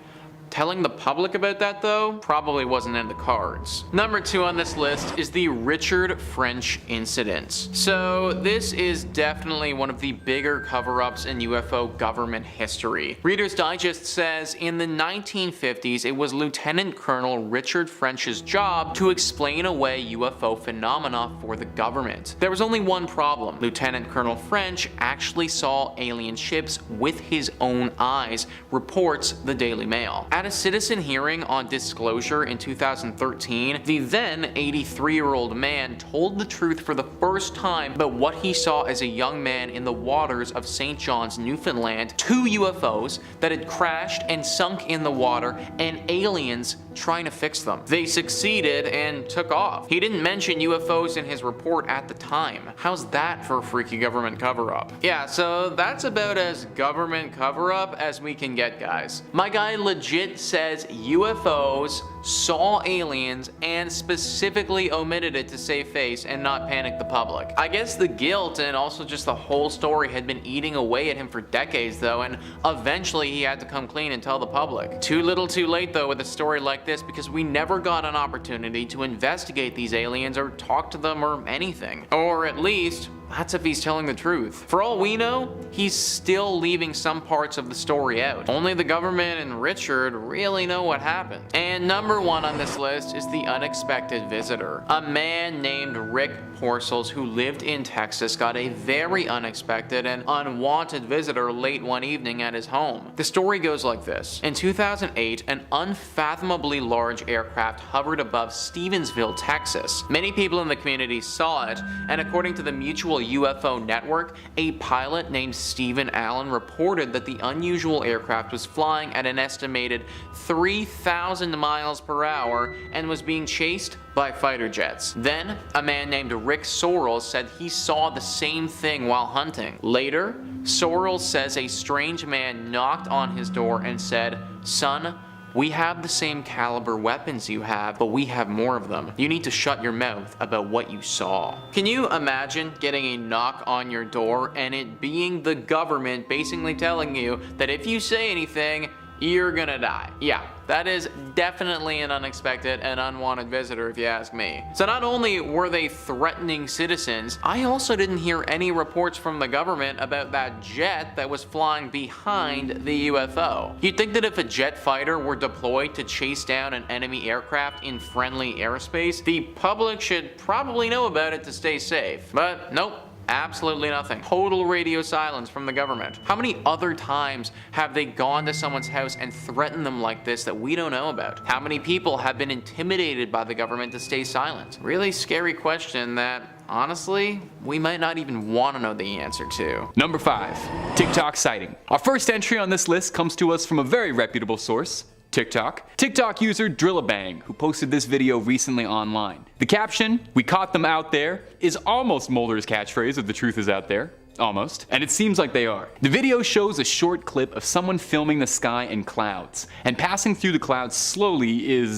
Telling the public about that though, probably wasn't in the cards. Number 2 on this list is the Richard French incident. So this is definitely one of the bigger cover-ups in UFO government history. Reader's Digest says in the 1950s it was Lieutenant Colonel Richard French's job to explain away UFO phenomena for the government. There was only one problem. Lieutenant Colonel French actually saw alien ships with his own eyes, reports the Daily Mail. At a citizen hearing on disclosure in 2013, the then 83-year-old man told the truth for the first time about what he saw as a young man in the waters of St. John's, Newfoundland, 2 UFOs that had crashed and sunk in the water, and aliens trying to fix them. They succeeded and took off. He didn't mention UFOs in his report at the time. How's that for a freaky government cover-up? Yeah, so that's about as government cover-up as we can get, guys. My guy legit says UFOs saw aliens and specifically omitted it to save face and not panic the public. I guess the guilt and also just the whole story had been eating away at him for decades though, and eventually he had to come clean and tell the public. Too little too late though with a story like this, because we never got an opportunity to investigate these aliens or talk to them or anything. Or at least, that's if he's telling the truth. For all we know, he's still leaving some parts of the story out. Only the government and Richard really know what happened. And number 1 on this list is the unexpected visitor. A man named Rick Porcels who lived in Texas got a very unexpected and unwanted visitor late one evening at his home. The story goes like this. In 2008, an unfathomably large aircraft hovered above Stevensville, Texas. Many people in the community saw it, and according to the Mutual UFO Network, a pilot named Stephen Allen reported that the unusual aircraft was flying at an estimated 3,000 miles per hour and was being chased by fighter jets. Then, a man named Rick Sorrells said he saw the same thing while hunting. Later, Sorrells says a strange man knocked on his door and said, "Son, we have the same caliber weapons you have, but we have more of them. You need to shut your mouth about what you saw." Can you imagine getting a knock on your door and it being the government basically telling you that if you say anything, you're gonna die? Yeah, that is definitely an unexpected and unwanted visitor if you ask me. So not only were they threatening citizens, I also didn't hear any reports from the government about that jet that was flying behind the UFO. You'd think that if a jet fighter were deployed to chase down an enemy aircraft in friendly airspace, the public should probably know about it to stay safe. But nope. Absolutely nothing. Total radio silence from the government. How many other times have they gone to someone's house and threatened them like this that we don't know about? How many people have been intimidated by the government to stay silent? Really scary question that, honestly, we might not even want to know the answer to. Number 5. TikTok sighting. Our first entry on this list comes to us from a very reputable source, TikTok user Drillabang, who posted this video recently online. The caption, "We caught them out there," is almost Mulder's catchphrase of "The truth is out there." Almost. And it seems like they are. The video shows a short clip of someone filming the sky and clouds, and passing through the clouds slowly is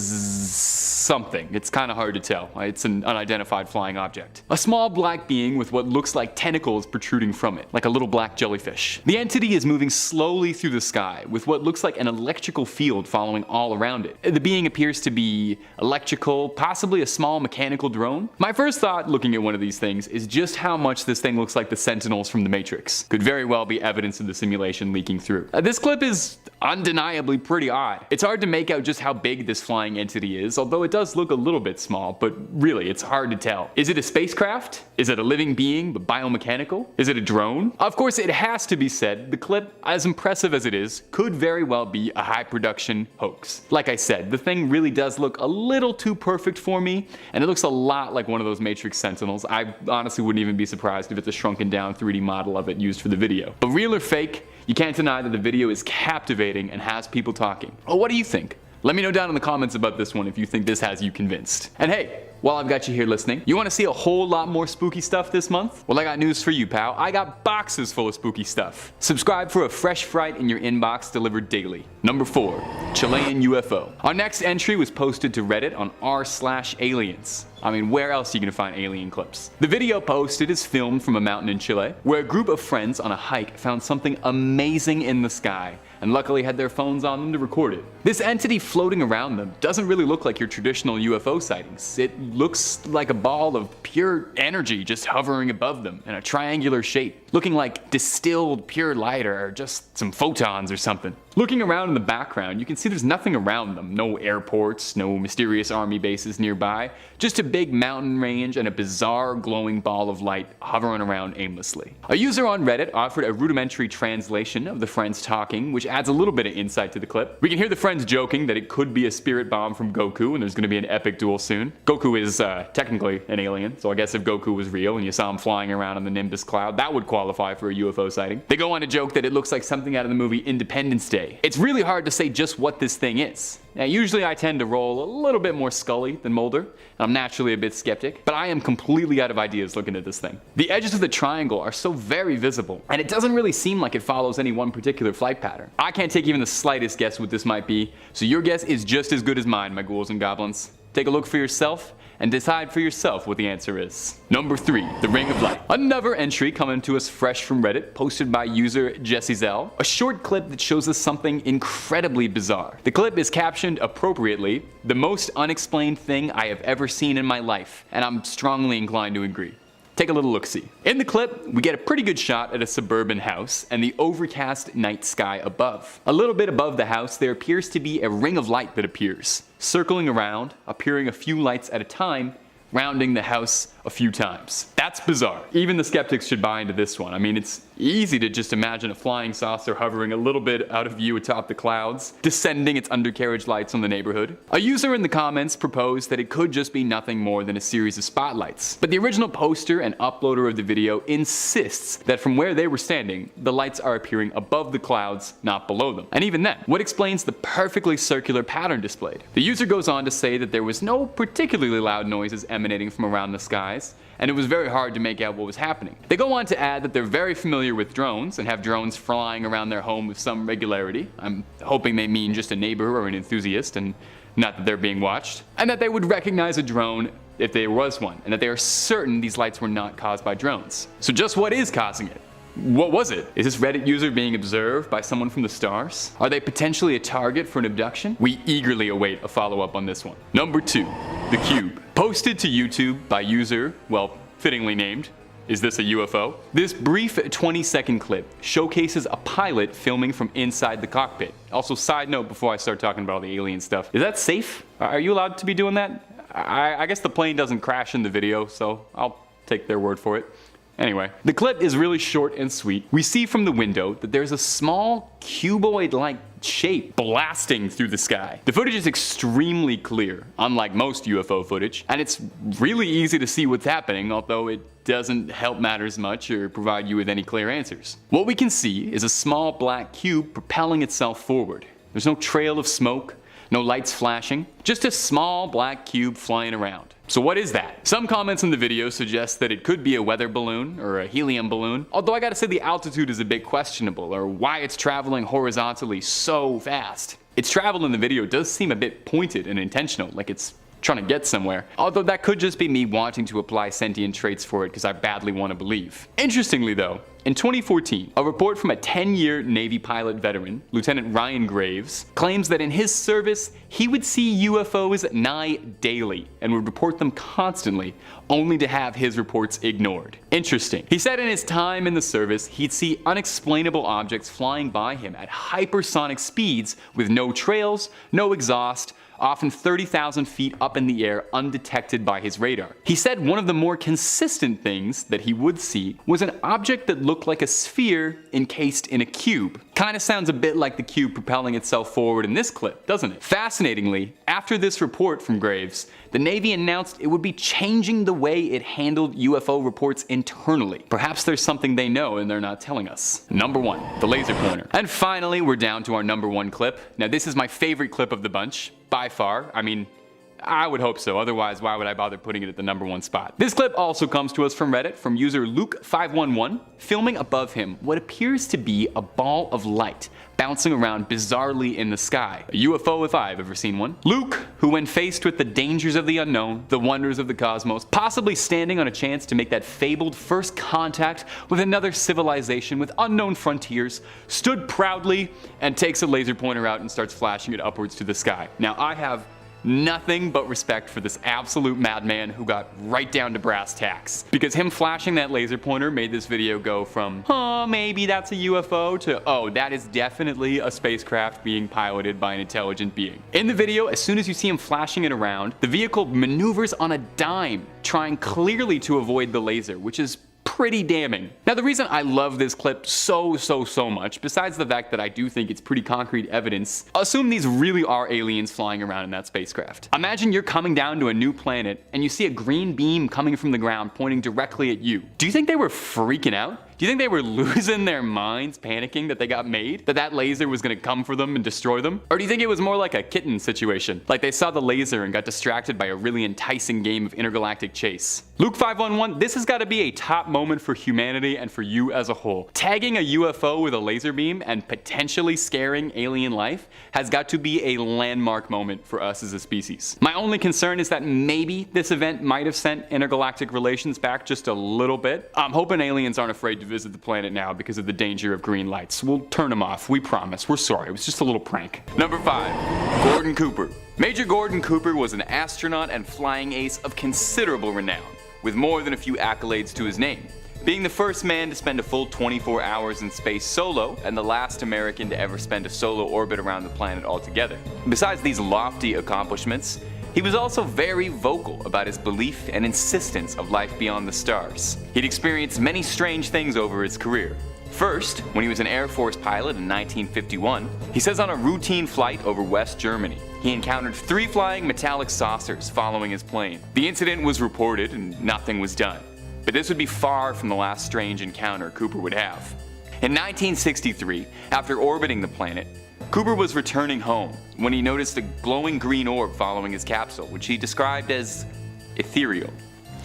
something. It's kind of hard to tell. It's an unidentified flying object. A small black being with what looks like tentacles protruding from it, like a little black jellyfish. The entity is moving slowly through the sky, with what looks like an electrical field following all around it. The being appears to be electrical, possibly a small mechanical drone. My first thought looking at one of these things is just how much this thing looks like the Sentinels from the Matrix. Could very well be evidence of the simulation leaking through. This clip is undeniably pretty odd. It's hard to make out just how big this flying entity is, although it does look a little bit small, but really it's hard to tell. Is it a spacecraft? Is it a living being but biomechanical? Is it a drone? Of course, it has to be said, the clip, as impressive as it is, could very well be a high production hoax. Like I said, the thing really does look a little too perfect for me, and it looks a lot like one of those Matrix Sentinels. I honestly wouldn't even be surprised if it's a shrunken down 3D model of it used for the video. But real or fake, you can't deny that the video is captivating and has people talking. Well, what do you think? Let me know down in the comments about this one if you think this has you convinced. And hey, while I've got you here listening, you want to see a whole lot more spooky stuff this month? Well, I got news for you, pal. I got boxes full of spooky stuff. Subscribe for a fresh fright in your inbox delivered daily. Number 4, Chilean UFO. Our next entry was posted to Reddit on r/aliens. I mean, where else are you gonna find alien clips? The video posted is filmed from a mountain in Chile, where a group of friends on a hike found something amazing in the sky, and luckily had their phones on them to record it. This entity floating around them doesn't really look like your traditional UFO sightings. It looks like a ball of pure energy just hovering above them in a triangular shape, looking like distilled pure light or just some photons or something. Looking around in the background, you can see there's nothing around them. No airports, no mysterious army bases nearby, just a big mountain range and a bizarre glowing ball of light hovering around aimlessly. A user on Reddit offered a rudimentary translation of the friends talking, which adds a little bit of insight to the clip. We can hear the friends joking that it could be a spirit bomb from Goku and there's going to be an epic duel soon. Goku is technically an alien, so I guess if Goku was real and you saw him flying around on the Nimbus cloud, that would qualify for a UFO sighting. They go on to joke that it looks like something out of the movie Independence Day. It's really hard to say just what this thing is. Now, usually I tend to roll a little bit more Scully than Mulder, and I'm naturally a bit skeptic, but I am completely out of ideas looking at this thing. The edges of the triangle are so very visible, and it doesn't really seem like it follows any one particular flight pattern. I can't take even the slightest guess what this might be, so your guess is just as good as mine, my ghouls and goblins. Take a look for yourself, and decide for yourself what the answer is. Number 3, the Ring of Light. Another entry coming to us fresh from Reddit, posted by user Jesse Zell. A short clip that shows us something incredibly bizarre. The clip is captioned appropriately, "The most unexplained thing I have ever seen in my life," and I'm strongly inclined to agree. Take a little look-see. In the clip, we get a pretty good shot at a suburban house and the overcast night sky above. A little bit above the house, there appears to be a ring of light that appears, circling around, appearing a few lights at a time, rounding the house a few times. That's bizarre. Even the skeptics should buy into this one. I mean, it's easy to just imagine a flying saucer hovering a little bit out of view atop the clouds, descending its undercarriage lights on the neighborhood. A user in the comments proposed that it could just be nothing more than a series of spotlights. But the original poster and uploader of the video insists that from where they were standing, the lights are appearing above the clouds, not below them. And even then, what explains the perfectly circular pattern displayed? The user goes on to say that there was no particularly loud noises emanating from around the skies, and it was very hard to make out what was happening. They go on to add that they're very familiar with drones and have drones flying around their home with some regularity. I'm hoping they mean just a neighbor or an enthusiast and not that they're being watched. And that they would recognize a drone if there was one, and that they are certain these lights were not caused by drones. So just what is causing it? What was it? Is this Reddit user being observed by someone from the stars? Are they potentially a target for an abduction? We eagerly await a follow-up on this one. Number 2, the Cube. Posted to YouTube by user, well, fittingly named, Is This a UFO? This brief 20-second clip showcases a pilot filming from inside the cockpit. Also, side note before I start talking about all the alien stuff, is that safe? Are you allowed to be doing that? I guess the plane doesn't crash in the video, so I'll take their word for it. Anyway, the clip is really short and sweet. We see from the window that there's a small cuboid-like shape blasting through the sky. The footage is extremely clear, unlike most UFO footage, and it's really easy to see what's happening, although it doesn't help matters much or provide you with any clear answers. What we can see is a small black cube propelling itself forward. There's no trail of smoke, No lights flashing, just a small black cube flying around. So what is that? Some comments in the video suggest that it could be a weather balloon or a helium balloon, although I gotta say the altitude is a bit questionable, or why it's traveling horizontally so fast. Its travel in the video does seem a bit pointed and intentional, like it's trying to get somewhere, although that could just be me wanting to apply sentient traits for it because I badly want to believe. Interestingly though, in 2014, a report from a 10-year Navy pilot veteran, Lieutenant Ryan Graves, claims that in his service, he would see UFOs nigh daily and would report them constantly, only to have his reports ignored. Interesting. He said in his time in the service, he'd see unexplainable objects flying by him at hypersonic speeds with no trails, no exhaust, often 30,000 feet up in the air undetected by his radar. He said one of the more consistent things that he would see was an object that looked like a sphere encased in a cube. Kinda sounds a bit like the cube propelling itself forward in this clip, doesn't it? Fascinatingly, after this report from Graves, the Navy announced it would be changing the way it handled UFO reports internally. Perhaps there's something they know and they're not telling us. Number 1, the laser pointer. And finally, we're down to our number 1 clip. Now this is my favorite clip of the bunch, by far. I mean, I would hope so, otherwise why would I bother putting it at the number 1 spot? This clip also comes to us from Reddit from user Luke511, filming above him what appears to be a ball of light bouncing around bizarrely in the sky. A UFO if I've ever seen one. Luke, who when faced with the dangers of the unknown, the wonders of the cosmos, possibly standing on a chance to make that fabled first contact with another civilization with unknown frontiers, stood proudly and takes a laser pointer out and starts flashing it upwards to the sky. Now I have nothing but respect for this absolute madman who got right down to brass tacks. Because him flashing that laser pointer made this video go from, maybe that's a UFO, to, oh, that is definitely a spacecraft being piloted by an intelligent being. In the video, as soon as you see him flashing it around, the vehicle maneuvers on a dime, trying clearly to avoid the laser, which is pretty damning. Now the reason I love this clip so much, besides the fact that I do think it's pretty concrete evidence, assume these really are aliens flying around in that spacecraft. Imagine you're coming down to a new planet and you see a green beam coming from the ground pointing directly at you. Do you think they were freaking out? Do you think they were losing their minds, panicking that they got made? That laser was gonna come for them and destroy them? Or do you think it was more like a kitten situation? Like they saw the laser and got distracted by a really enticing game of intergalactic chase? Luke511, this has gotta be a top moment for humanity and for you as a whole. Tagging a UFO with a laser beam and potentially scaring alien life has got to be a landmark moment for us as a species. My only concern is that maybe this event might have sent intergalactic relations back just a little bit. I'm hoping aliens aren't afraid to visit the planet now because of the danger of green lights. We'll turn them off, we promise. We're sorry, it was just a little prank. Number 5, Gordon Cooper. Major Gordon Cooper was an astronaut and flying ace of considerable renown, with more than a few accolades to his name. Being the first man to spend a full 24 hours in space solo, and the last American to ever spend a solo orbit around the planet altogether. Besides these lofty accomplishments, he was also very vocal about his belief and insistence of life beyond the stars. He'd experienced many strange things over his career. First, when he was an Air Force pilot in 1951, he says on a routine flight over West Germany, he encountered 3 flying metallic saucers following his plane. The incident was reported and nothing was done. But this would be far from the last strange encounter Cooper would have. In 1963, after orbiting the planet, Cooper was returning home when he noticed a glowing green orb following his capsule, which he described as ethereal.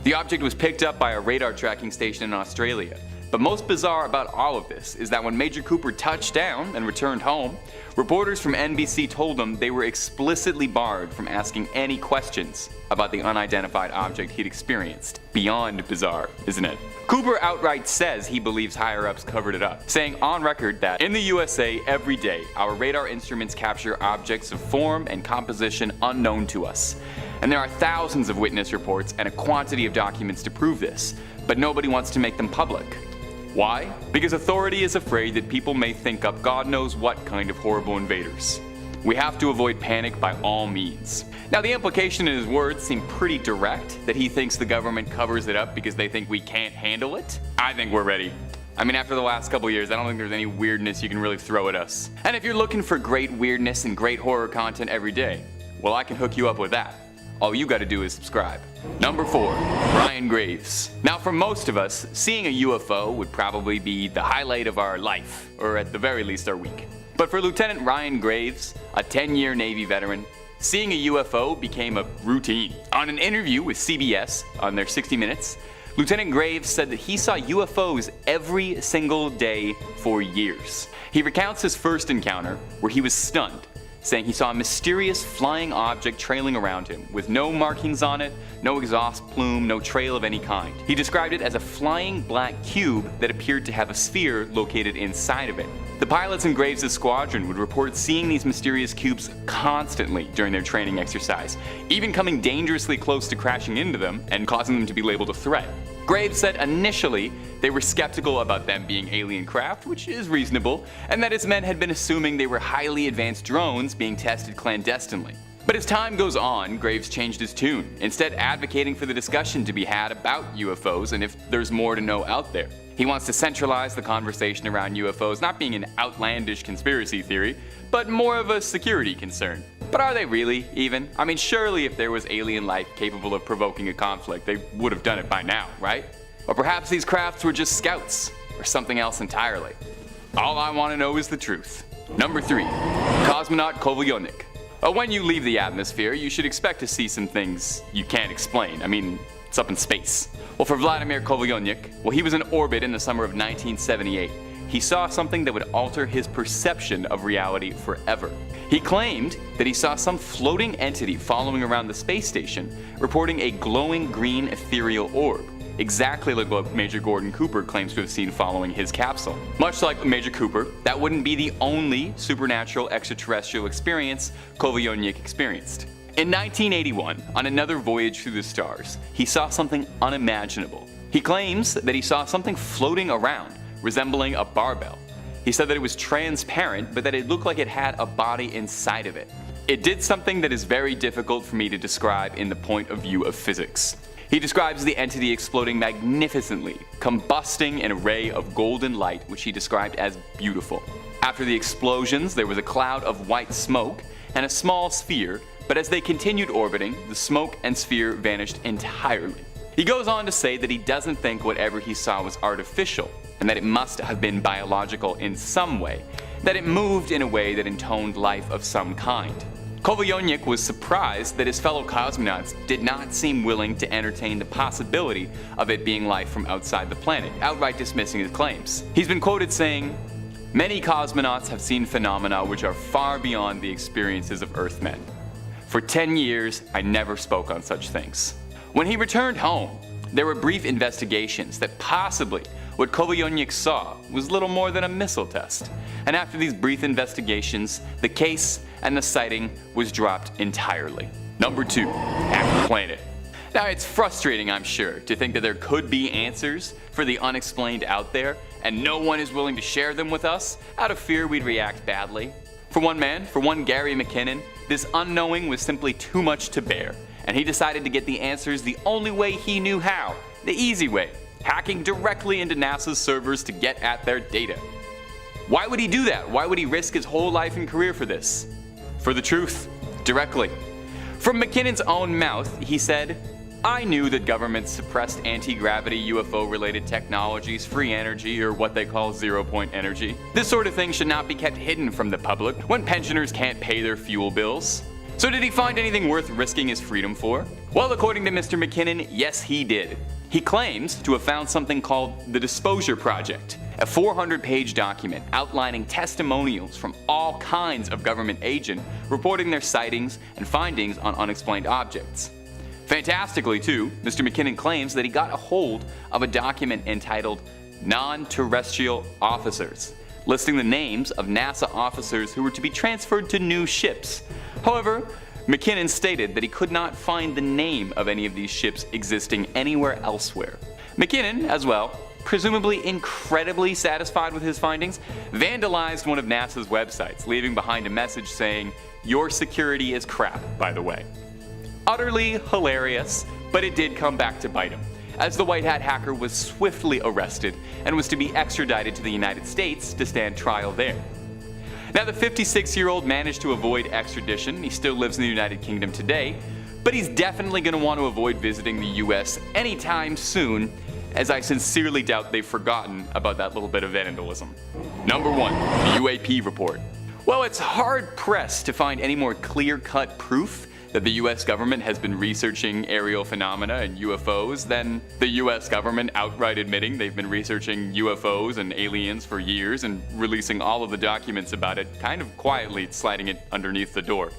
The object was picked up by a radar tracking station in Australia. But most bizarre about all of this is that when Major Cooper touched down and returned home, reporters from NBC told him they were explicitly barred from asking any questions about the unidentified object he'd experienced. Beyond bizarre, isn't it? Cooper outright says he believes higher-ups covered it up, saying on record that in the USA every day our radar instruments capture objects of form and composition unknown to us. And there are thousands of witness reports and a quantity of documents to prove this, but nobody wants to make them public. Why? Because authority is afraid that people may think up God knows what kind of horrible invaders. We have to avoid panic by all means. Now the implication in his words seem pretty direct, that he thinks the government covers it up because they think we can't handle it. I think we're ready. I mean, after the last couple years, I don't think there's any weirdness you can really throw at us. And if you're looking for great weirdness and great horror content every day, well, I can hook you up with that. All you gotta do is subscribe. Number 4, Ryan Graves. Now for most of us, seeing a UFO would probably be the highlight of our life, or at the very least our week. But for Lieutenant Ryan Graves, a 10-year Navy veteran, seeing a UFO became a routine. On an interview with CBS on their 60 Minutes, Lieutenant Graves said that he saw UFOs every single day for years. He recounts his first encounter where he was stunned, saying he saw a mysterious flying object trailing around him with no markings on it, no exhaust plume, no trail of any kind. He described it as a flying black cube that appeared to have a sphere located inside of it. The pilots in Graves' squadron would report seeing these mysterious cubes constantly during their training exercise, even coming dangerously close to crashing into them and causing them to be labeled a threat. Graves said initially they were skeptical about them being alien craft, which is reasonable, and that his men had been assuming they were highly advanced drones being tested clandestinely. But as time goes on, Graves changed his tune, instead advocating for the discussion to be had about UFOs and if there's more to know out there. He wants to centralize the conversation around UFOs not being an outlandish conspiracy theory, but more of a security concern. But are they really, even? I mean, surely if there was alien life capable of provoking a conflict, they would have done it by now, right? Or perhaps these crafts were just scouts, or something else entirely. All I want to know is the truth. Number 3. Cosmonaut Kovalyonok. When you leave the atmosphere, you should expect to see some things you can't explain. I mean, it's up in space. Well, for Vladimir Kovalyonok, he was in orbit in the summer of 1978. He saw something that would alter his perception of reality forever. He claimed that he saw some floating entity following around the space station, reporting a glowing green ethereal orb, exactly like what Major Gordon Cooper claims to have seen following his capsule. Much like Major Cooper, that wouldn't be the only supernatural extraterrestrial experience Kovalyonok experienced. In 1981, on another voyage through the stars, he saw something unimaginable. He claims that he saw something floating around, resembling a barbell. He said that it was transparent, but that it looked like it had a body inside of it. It did something that is very difficult for me to describe in the point of view of physics. He describes the entity exploding magnificently, combusting an array of golden light, which he described as beautiful. After the explosions, there was a cloud of white smoke and a small sphere, but as they continued orbiting, the smoke and sphere vanished entirely. He goes on to say that he doesn't think whatever he saw was artificial, and that it must have been biological in some way, that it moved in a way that intoned life of some kind. Kovalyonok was surprised that his fellow cosmonauts did not seem willing to entertain the possibility of it being life from outside the planet, outright dismissing his claims. He's been quoted saying, "Many cosmonauts have seen phenomena which are far beyond the experiences of Earthmen. For 10 years, I never spoke on such things." When he returned home, there were brief investigations that possibly what Kovalyonok saw was little more than a missile test. And after these brief investigations, the case and the sighting was dropped entirely. Number 2. Habitable Planet. Now, it's frustrating, I'm sure, to think that there could be answers for the unexplained out there, and no one is willing to share them with us out of fear we'd react badly. For one man, for one Gary McKinnon, this unknowing was simply too much to bear, and he decided to get the answers the only way he knew how, the easy way, hacking directly into NASA's servers to get at their data. Why would he do that? Why would he risk his whole life and career for this? For the truth, directly. From McKinnon's own mouth, he said, "I knew that governments suppressed anti-gravity UFO-related technologies, free energy, or what they call zero-point energy. This sort of thing should not be kept hidden from the public when pensioners can't pay their fuel bills." So did he find anything worth risking his freedom for? Well, according to Mr. McKinnon, yes he did. He claims to have found something called the Disclosure Project, a 400-page document outlining testimonials from all kinds of government agents reporting their sightings and findings on unexplained objects. Fantastically, too, Mr. McKinnon claims that he got a hold of a document entitled Non-Terrestrial Officers, listing the names of NASA officers who were to be transferred to new ships. However, McKinnon stated that he could not find the name of any of these ships existing anywhere elsewhere. McKinnon, as well, presumably incredibly satisfied with his findings, vandalized one of NASA's websites, leaving behind a message saying, "Your security is crap, by the way." Utterly hilarious, but it did come back to bite him, as the White Hat hacker was swiftly arrested and was to be extradited to the United States to stand trial there. Now, the 56-year-old managed to avoid extradition. He still lives in the United Kingdom today, but he's definitely going to want to avoid visiting the US anytime soon, as I sincerely doubt they've forgotten about that little bit of vandalism. Number 1, the UAP report. Well, it's hard-pressed to find any more clear-cut proof that the US government has been researching aerial phenomena and UFOs than the US government outright admitting they've been researching UFOs and aliens for years and releasing all of the documents about it, kind of quietly sliding it underneath the door.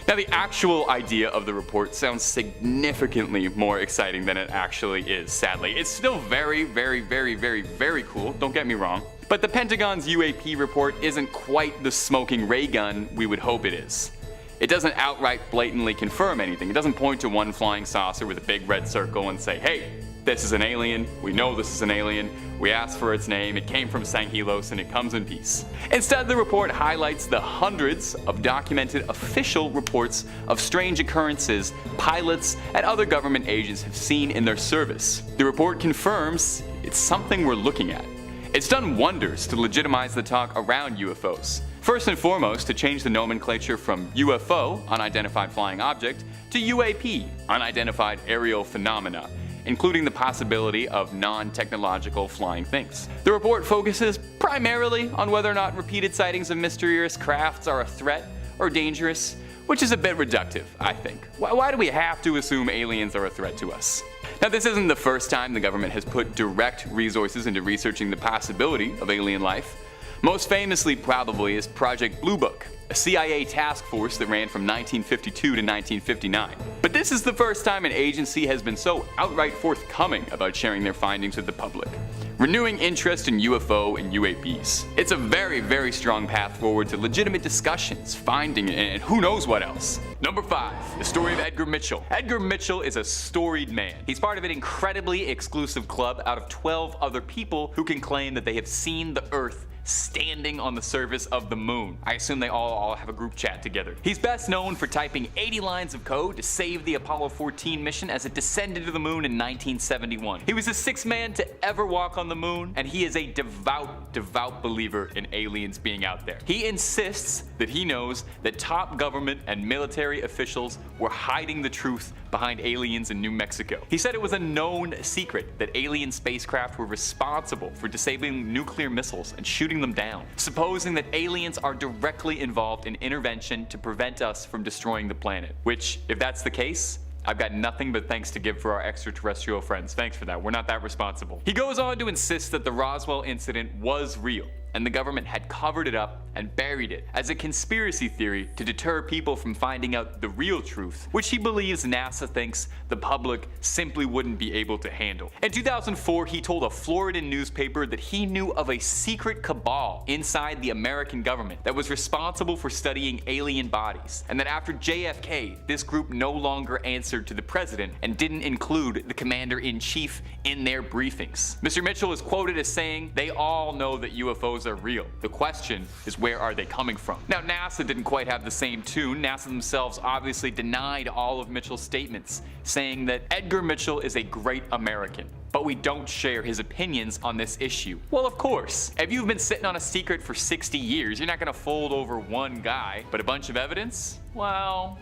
Now, the actual idea of the report sounds significantly more exciting than it actually is, sadly. It's still very, very, very, very, very cool, don't get me wrong. But the Pentagon's UAP report isn't quite the smoking ray gun we would hope it is. It doesn't outright blatantly confirm anything. It doesn't point to one flying saucer with a big red circle and say, hey, this is an alien, we know this is an alien, we asked for its name, it came from Sanghelios, and it comes in peace. Instead, the report highlights the hundreds of documented official reports of strange occurrences pilots and other government agents have seen in their service. The report confirms it's something we're looking at. It's done wonders to legitimize the talk around UFOs. First and foremost, to change the nomenclature from UFO, unidentified flying object, to UAP, unidentified aerial phenomena, including the possibility of non-technological flying things. The report focuses primarily on whether or not repeated sightings of mysterious crafts are a threat or dangerous, which is a bit reductive, I think. Why do we have to assume aliens are a threat to us? Now, this isn't the first time the government has put direct resources into researching the possibility of alien life. Most famously probably is Project Blue Book, a CIA task force that ran from 1952 to 1959. But this is the first time an agency has been so outright forthcoming about sharing their findings with the public, renewing interest in UFO and UAPs. It's a very, very strong path forward to legitimate discussions, finding, and who knows what else. Number 5, the story of Edgar Mitchell. Edgar Mitchell is a storied man. He's part of an incredibly exclusive club out of 12 other people who can claim that they have seen the Earth standing on the surface of the moon. I assume they all have a group chat together. He's best known for typing 80 lines of code to save the Apollo 14 mission as it descended to the moon in 1971. He was the 6th man to ever walk on the moon, and he is a devout believer in aliens being out there. He insists that he knows that top government and military officials were hiding the truth behind aliens in New Mexico. He said it was a known secret that alien spacecraft were responsible for disabling nuclear missiles and shooting them down, supposing that aliens are directly involved in intervention to prevent us from destroying the planet. Which, if that's the case, I've got nothing but thanks to give for our extraterrestrial friends. Thanks for that, we're not that responsible. He goes on to insist that the Roswell incident was real, and the government had covered it up and buried it as a conspiracy theory to deter people from finding out the real truth, which he believes NASA thinks the public simply wouldn't be able to handle. In 2004, he told a Floridan newspaper that he knew of a secret cabal inside the American government that was responsible for studying alien bodies, and that after JFK, this group no longer answered to the president and didn't include the commander-in-chief in their briefings. Mr. Mitchell is quoted as saying, "They all know that UFOs are real. The question is, where are they coming from?" Now, NASA didn't quite have the same tune. NASA themselves obviously denied all of Mitchell's statements, saying that Edgar Mitchell is a great American, but we don't share his opinions on this issue. Well, of course. If you've been sitting on a secret for 60 years, you're not gonna fold over one guy, but a bunch of evidence? Well,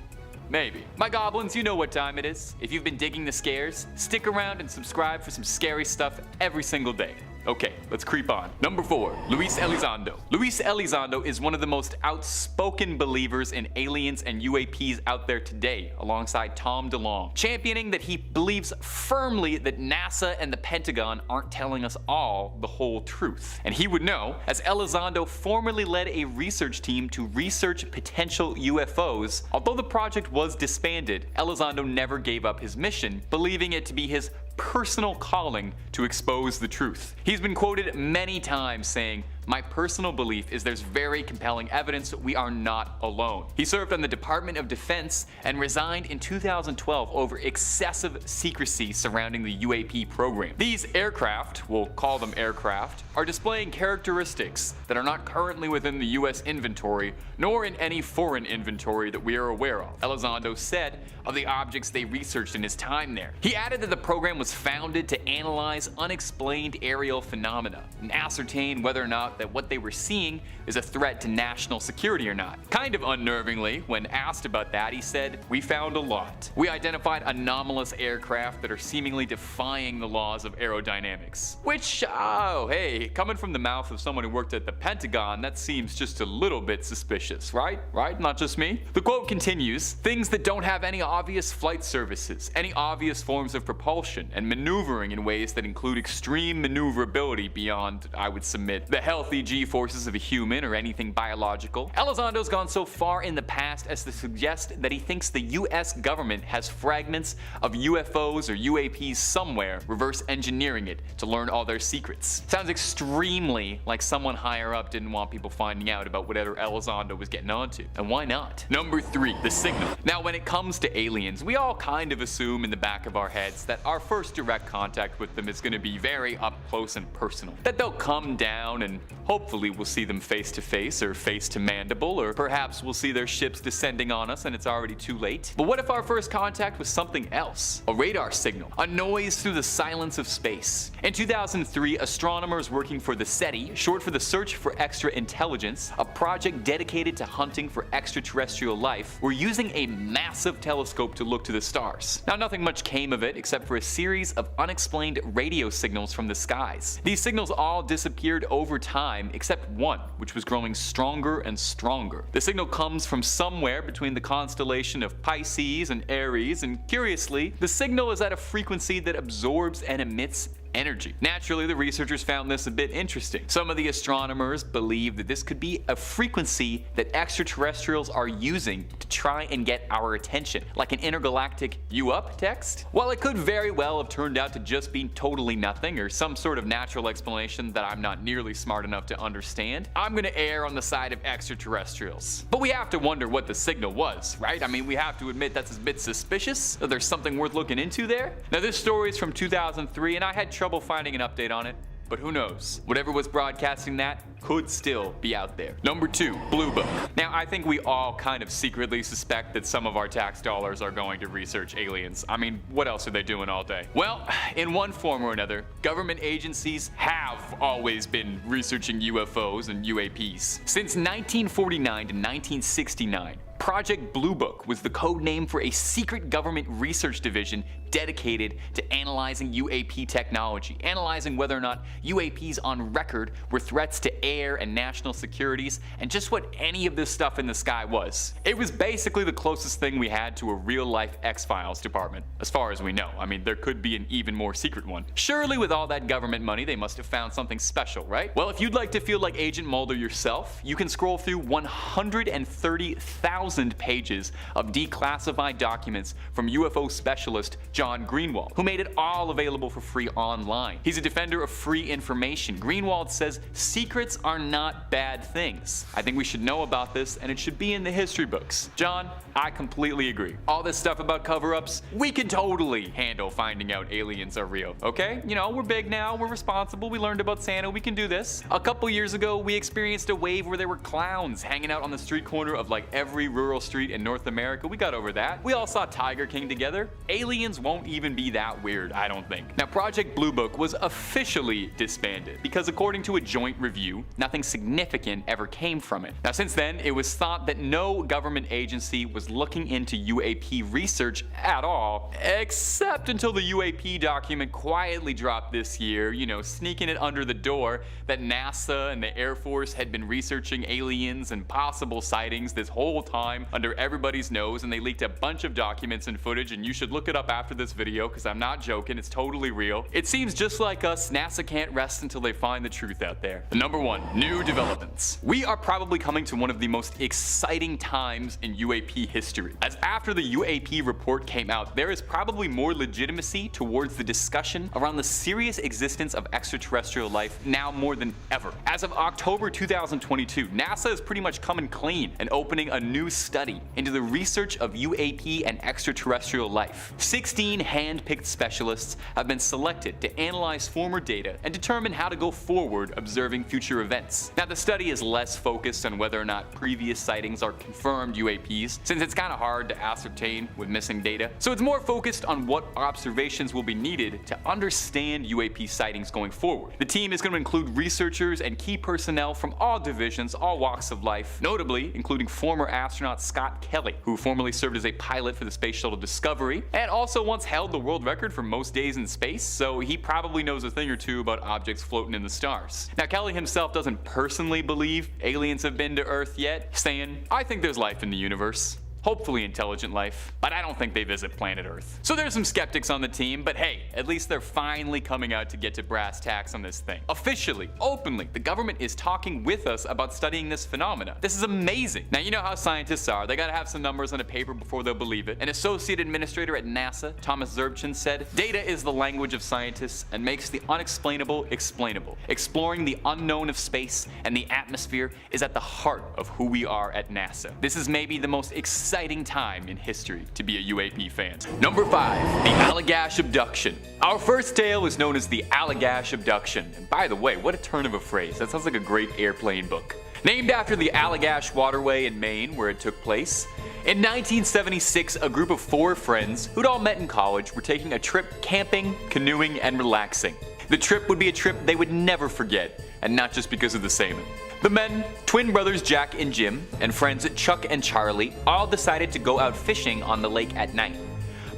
maybe. My goblins, you know what time it is. If you've been digging the scares, stick around and subscribe for some scary stuff every single day. Okay, let's creep on. Number 4, Luis Elizondo. Luis Elizondo is one of the most outspoken believers in aliens and UAPs out there today, alongside Tom DeLonge, championing that he believes firmly that NASA and the Pentagon aren't telling us all the whole truth. And he would know, as Elizondo formerly led a research team to research potential UFOs. Although the project was disbanded, Elizondo never gave up his mission, believing it to be his personal calling to expose the truth. He's been quoted many times saying, "My personal belief is there's very compelling evidence we are not alone." He served on the Department of Defense and resigned in 2012 over excessive secrecy surrounding the UAP program. These aircraft, we'll call them aircraft, are displaying characteristics that are not currently within the US inventory, nor in any foreign inventory that we are aware of, Elizondo said of the objects they researched in his time there. He added that the program was founded to analyze unexplained aerial phenomena and ascertain whether or not out that what they were seeing is a threat to national security or not. Kind of unnervingly, when asked about that, he said, "We found a lot. We identified anomalous aircraft that are seemingly defying the laws of aerodynamics." Which, oh hey, coming from the mouth of someone who worked at the Pentagon, that seems just a little bit suspicious, right? Right? Not just me? The quote continues, "Things that don't have any obvious flight services, any obvious forms of propulsion, and maneuvering in ways that include extreme maneuverability beyond, I would submit, the healthy G-forces of a human or anything biological." Elizondo's gone so far in the past as to suggest that he thinks the US government has fragments of UFOs or UAPs somewhere, reverse engineering it to learn all their secrets. Sounds extremely like someone higher up didn't want people finding out about whatever Elizondo was getting onto. And why not? Number 3, the signal. Now when it comes to aliens, we all kind of assume in the back of our heads that our first direct contact with them is going to be very up close and personal. That they'll come down and hopefully we'll see them face to face or face to mandible, or perhaps we'll see their ships descending on us and it's already too late. But what if our first contact was something else? A radar signal, a noise through the silence of space. In 2003, astronomers working for the SETI, short for the Search for Extra Intelligence, a project dedicated to hunting for extraterrestrial life, were using a massive telescope to look to the stars. Now nothing much came of it except for a series of unexplained radio signals from the skies. These signals all disappeared over time except one, which was growing stronger and stronger. The signal comes from somewhere between the constellation of Pisces and Aries, and curiously, the signal is at a frequency that absorbs and emits energy. Naturally, the researchers found this a bit interesting. Some of the astronomers believe that this could be a frequency that extraterrestrials are using to try and get our attention, like an intergalactic "you up" text. While it could very well have turned out to just be totally nothing or some sort of natural explanation that I'm not nearly smart enough to understand, I'm gonna err on the side of extraterrestrials. But we have to wonder what the signal was, right? I mean, we have to admit that's a bit suspicious, that there's something worth looking into there. Now this story is from 2003 and I had trouble finding an update on it, but who knows? Whatever was broadcasting that could still be out there. Number 2, Blue Book. Now I think we all kind of secretly suspect that some of our tax dollars are going to research aliens. I mean, what else are they doing all day? Well, in one form or another, government agencies have always been researching UFOs and UAPs. Since 1949 to 1969, Project Blue Book was the code name for a secret government research division dedicated to analyzing UAP technology, analyzing whether or not UAPs on record were threats to air and national securities, and just what any of this stuff in the sky was. It was basically the closest thing we had to a real-life X-Files department, as far as we know. I mean, there could be an even more secret one. Surely with all that government money, they must have found something special, right? Well, if you'd like to feel like Agent Mulder yourself, you can scroll through 130,000 pages of declassified documents from UFO specialist John Greenwald, who made it all available for free online. He's a defender of free information. Greenwald says secrets are not bad things. I think we should know about this and it should be in the history books. John, I completely agree. All this stuff about cover-ups, we can totally handle finding out aliens are real, okay? You know, we're big now, we're responsible, we learned about Santa, we can do this. A couple years ago, we experienced a wave where there were clowns hanging out on the street corner of like every rural street in North America. We got over that. We all saw Tiger King together. Aliens won't even be that weird, I don't think. Now, Project Blue Book was officially disbanded because according to a joint review, nothing significant ever came from it. Now, since then, it was thought that no government agency was looking into UAP research at all, except until the UAP document quietly dropped this year, you know, sneaking it under the door that NASA and the Air Force had been researching aliens and possible sightings this whole time under everybody's nose, and they leaked a bunch of documents and footage, and you should look it up after this video because I'm not joking, it's totally real. It seems just like us, NASA can't rest until they find the truth out there. Number 1, new developments. We are probably coming to one of the most exciting times in UAP history, as after the UAP report came out, there is probably more legitimacy towards the discussion around the serious existence of extraterrestrial life now more than ever. As of October 2022, NASA is pretty much coming clean and opening a new study into the research of UAP and extraterrestrial life. 16 hand-picked specialists have been selected to analyze former data and determine how to go forward observing future events. Now, the study is less focused on whether or not previous sightings are confirmed UAPs, since it's kind of hard to ascertain with missing data. So it's more focused on what observations will be needed to understand UAP sightings going forward. The team is going to include researchers and key personnel from all divisions, all walks of life, notably including former astronaut Scott Kelly, who formerly served as a pilot for the Space Shuttle Discovery, and also once held the world record for most days in space, so he probably knows a thing or two about objects floating in the stars. Now, Kelly himself doesn't personally believe aliens have been to Earth yet, saying, "I think there's life in the universe. Hopefully intelligent life, but I don't think they visit planet Earth." So there's some skeptics on the team, but hey, at least they're finally coming out to get to brass tacks on this thing. Officially, openly, the government is talking with us about studying this phenomena. This is amazing. Now, you know how scientists are. They gotta have some numbers on a paper before they'll believe it. An associate administrator at NASA, Thomas Zerbchin, said, "Data is the language of scientists and makes the unexplainable explainable. Exploring the unknown of space and the atmosphere is at the heart of who we are at NASA. This is maybe the most exciting time in history to be a UAP fan." Number 5. The Allagash Abduction. Our first tale is known as the Allagash Abduction. And by the way, what a turn of a phrase. That sounds like a great airplane book. Named after the Allagash Waterway in Maine, where it took place. In 1976, a group of 4 friends, who'd all met in college, were taking a trip camping, canoeing, and relaxing. The trip would be a trip they would never forget, and not just because of the salmon. The men, twin brothers Jack and Jim, and friends Chuck and Charlie, all decided to go out fishing on the lake at night.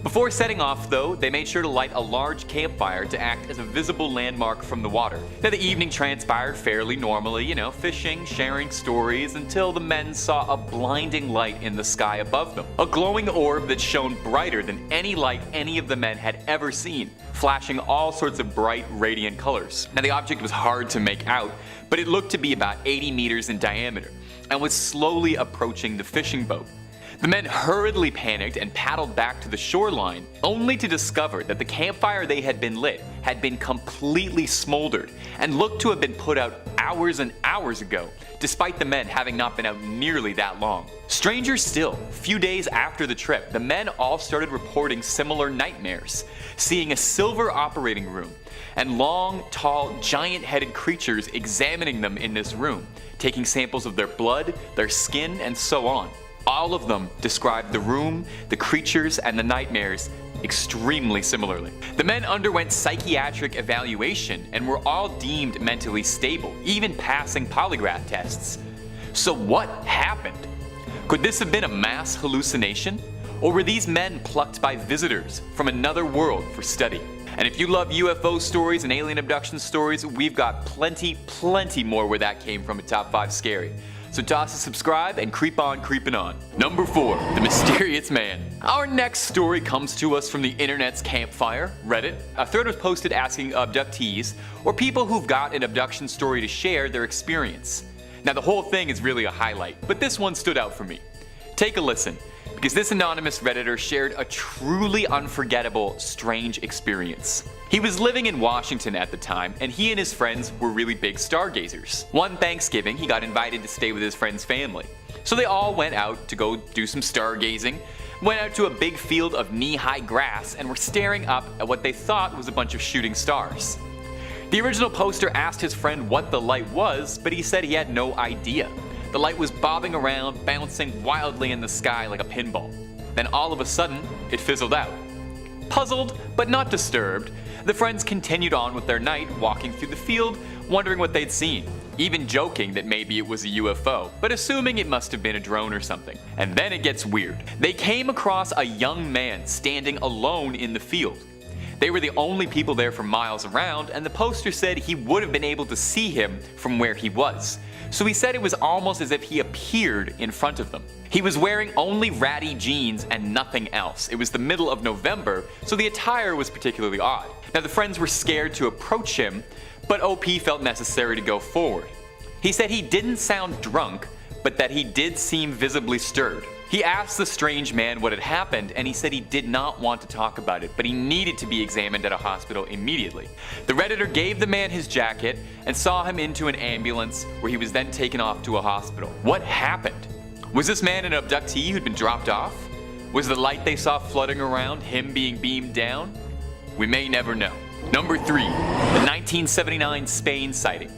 Before setting off, though, they made sure to light a large campfire to act as a visible landmark from the water. Now, the evening transpired fairly normally, fishing, sharing stories, until the men saw a blinding light in the sky above them. A glowing orb that shone brighter than any light any of the men had ever seen, flashing all sorts of bright, radiant colors. Now, the object was hard to make out, but it looked to be about 80 meters in diameter, and was slowly approaching the fishing boat. The men hurriedly panicked and paddled back to the shoreline, only to discover that the campfire they had been lit had been completely smoldered and looked to have been put out hours and hours ago, despite the men having not been out nearly that long. Stranger still, a few days after the trip, the men all started reporting similar nightmares, seeing a silver operating room and long, tall, giant-headed creatures examining them in this room, taking samples of their blood, their skin, and so on. All of them described the room, the creatures, and the nightmares extremely similarly. The men underwent psychiatric evaluation and were all deemed mentally stable, even passing polygraph tests. So what happened? Could this have been a mass hallucination? Or were these men plucked by visitors from another world for study? And if you love UFO stories and alien abduction stories, we've got plenty more where that came from at Top 5 Scary. So toss a subscribe and keep on creeping on. Number 4, the mysterious man. Our next story comes to us from the internet's campfire, Reddit. A thread was posted asking abductees, or people who've got an abduction story to share their experience. Now, the whole thing is really a highlight, but this one stood out for me. Take a listen, because this anonymous Redditor shared a truly unforgettable, strange experience. He was living in Washington at the time, and he and his friends were really big stargazers. One Thanksgiving, he got invited to stay with his friend's family. So they all went out to go do some stargazing, went out to a big field of knee-high grass, and were staring up at what they thought was a bunch of shooting stars. The original poster asked his friend what the light was, but he said he had no idea. The light was bobbing around, bouncing wildly in the sky like a pinball. Then all of a sudden, it fizzled out. Puzzled, but not disturbed, the friends continued on with their night, walking through the field, wondering what they'd seen, even joking that maybe it was a UFO, but assuming it must have been a drone or something. And then it gets weird. They came across a young man standing alone in the field. They were the only people there for miles around, and the poster said he would have been able to see him from where he was. So he said it was almost as if he appeared in front of them. He was wearing only ratty jeans and nothing else. It was the middle of November, so the attire was particularly odd. Now, the friends were scared to approach him, but OP felt necessary to go forward. He said he didn't sound drunk, but that he did seem visibly stirred. He asked the strange man what had happened, and he said he did not want to talk about it, but he needed to be examined at a hospital immediately. The Redditor gave the man his jacket and saw him into an ambulance, where he was then taken off to a hospital. What happened? Was this man an abductee who'd been dropped off? Was the light they saw fluttering around him being beamed down? We may never know. Number 3. The 1979 Spain sighting.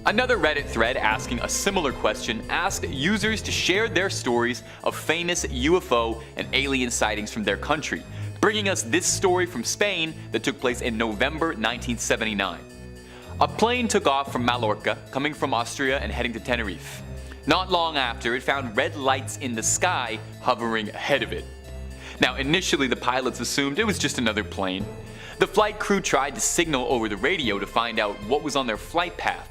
Another Reddit thread asking a similar question asked users to share their stories of famous UFO and alien sightings from their country, bringing us this story from Spain that took place in November 1979. A plane took off from Mallorca, coming from Austria and heading to Tenerife. Not long after, it found red lights in the sky hovering ahead of it. Now, initially the pilots assumed it was just another plane. The flight crew tried to signal over the radio to find out what was on their flight path,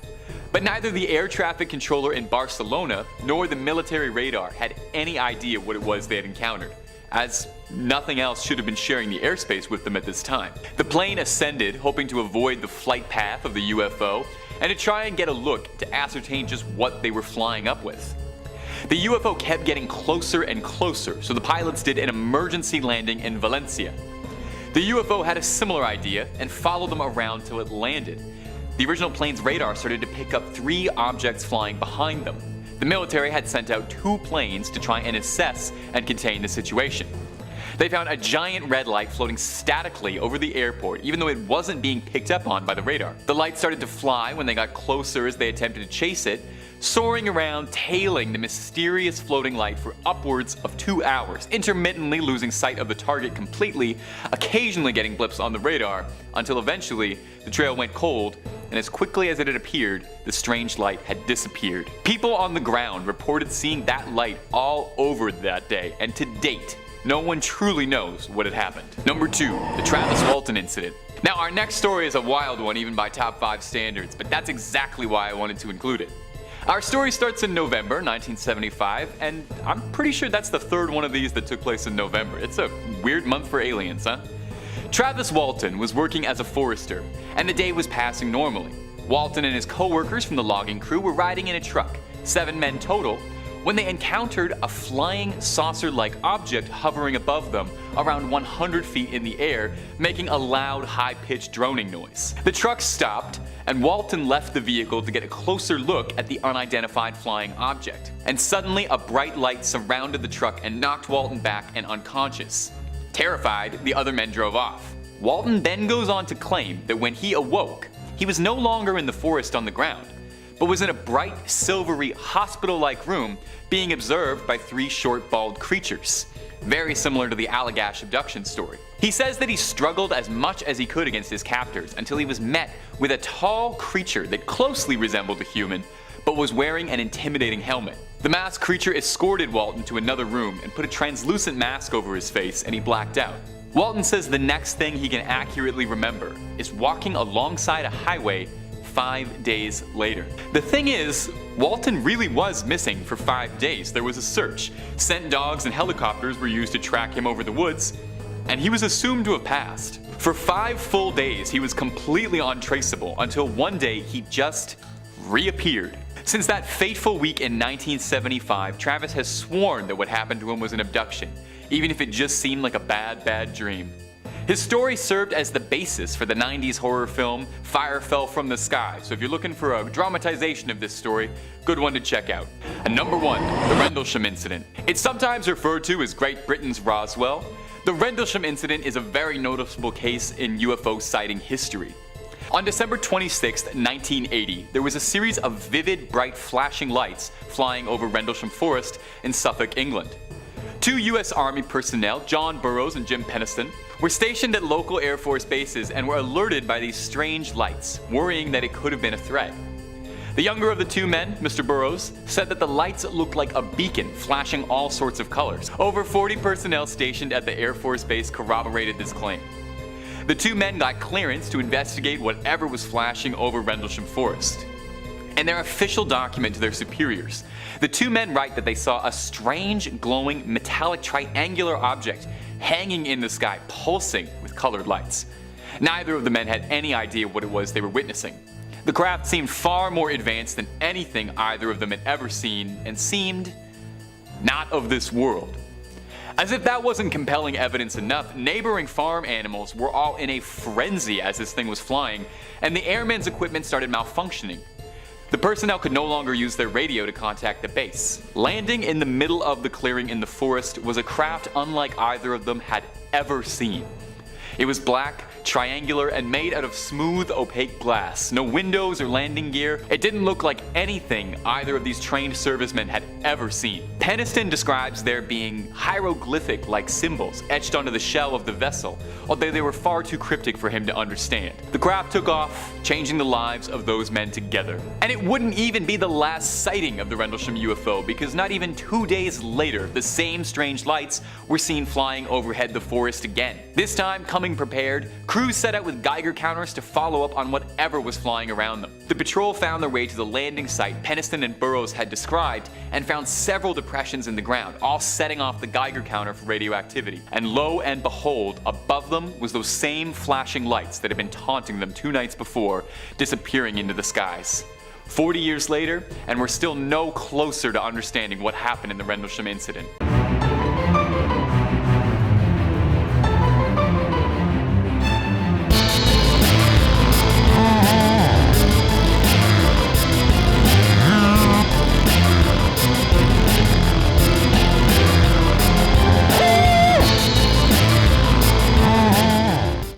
but neither the air traffic controller in Barcelona nor the military radar had any idea what it was they had encountered, as nothing else should have been sharing the airspace with them at this time. The plane ascended, hoping to avoid the flight path of the UFO and to try and get a look to ascertain just what they were flying up with. The UFO kept getting closer and closer, so the pilots did an emergency landing in Valencia. The UFO had a similar idea and followed them around till it landed. The original plane's radar started to pick up 3 objects flying behind them. The military had sent out 2 planes to try and assess and contain the situation. They found a giant red light floating statically over the airport, even though it wasn't being picked up on by the radar. The light started to fly when they got closer as they attempted to chase it, soaring around, tailing the mysterious floating light for upwards of 2 hours, intermittently losing sight of the target completely, occasionally getting blips on the radar, until eventually the trail went cold, and as quickly as it had appeared, the strange light had disappeared. People on the ground reported seeing that light all over that day, and to date, no one truly knows what had happened. Number 2. The Travis Walton incident. Now, our next story is a wild one even by top 5 standards, but that's exactly why I wanted to include it. Our story starts in November 1975, and I'm pretty sure that's the 3rd one of these that took place in November. It's a weird month for aliens, huh? Travis Walton was working as a forester, and the day was passing normally. Walton and his co-workers from the logging crew were riding in a truck, 7 men total, when they encountered a flying saucer-like object hovering above them around 100 feet in the air, making a loud, high-pitched droning noise. The truck stopped, and Walton left the vehicle to get a closer look at the unidentified flying object. And suddenly, a bright light surrounded the truck and knocked Walton back and unconscious. Terrified, the other men drove off. Walton then goes on to claim that when he awoke, he was no longer in the forest on the ground, but was in a bright, silvery, hospital-like room being observed by 3 short, bald creatures, very similar to the Allagash Abduction story. He says that he struggled as much as he could against his captors until he was met with a tall creature that closely resembled a human, but was wearing an intimidating helmet. The masked creature escorted Walton to another room and put a translucent mask over his face, and he blacked out. Walton says the next thing he can accurately remember is walking alongside a highway 5 days later. The thing is, Walton really was missing for 5 days. There was a search. Scent dogs and helicopters were used to track him over the woods, and he was assumed to have passed. For 5 full days, he was completely untraceable until one day he just reappeared. Since that fateful week in 1975, Travis has sworn that what happened to him was an abduction, even if it just seemed like a bad dream. His story served as the basis for the 90s horror film Fire Fell from the Sky, so if you're looking for a dramatization of this story, good one to check out. And number 1, the Rendlesham Incident. It's sometimes referred to as Great Britain's Roswell. The Rendlesham Incident is a very noticeable case in UFO sighting history. On December 26, 1980, there was a series of vivid, bright, flashing lights flying over Rendlesham Forest in Suffolk, England. 2 U.S. Army personnel, John Burroughs and Jim Peniston, were stationed at local Air Force bases and were alerted by these strange lights, worrying that it could have been a threat. The younger of the 2 men, Mr. Burroughs, said that the lights looked like a beacon flashing all sorts of colors. Over 40 personnel stationed at the Air Force base corroborated this claim. The 2 men got clearance to investigate whatever was flashing over Rendlesham Forest. In their official document to their superiors, the 2 men write that they saw a strange, glowing, metallic triangular object hanging in the sky, pulsing with colored lights. Neither of the men had any idea what it was they were witnessing. The craft seemed far more advanced than anything either of them had ever seen, and seemed not of this world. As if that wasn't compelling evidence enough, neighboring farm animals were all in a frenzy as this thing was flying, and the airmen's equipment started malfunctioning. The personnel could no longer use their radio to contact the base. Landing in the middle of the clearing in the forest was a craft unlike either of them had ever seen. It was black, triangular, and made out of smooth, opaque glass. No windows or landing gear. It didn't look like anything either of these trained servicemen had ever seen. Peniston describes there being hieroglyphic-like symbols etched onto the shell of the vessel, although they were far too cryptic for him to understand. The craft took off, changing the lives of those men together. And it wouldn't even be the last sighting of the Rendlesham UFO, because not even 2 days later, the same strange lights were seen flying overhead the forest again. This time, coming prepared, crews set out with Geiger counters to follow up on whatever was flying around them. The patrol found their way to the landing site Peniston and Burroughs had described and found several depressions in the ground, all setting off the Geiger counter for radioactivity. And lo and behold, above them was those same flashing lights that had been taunting them 2 nights before, disappearing into the skies. 40 years later, and we're still no closer to understanding what happened in the Rendlesham incident.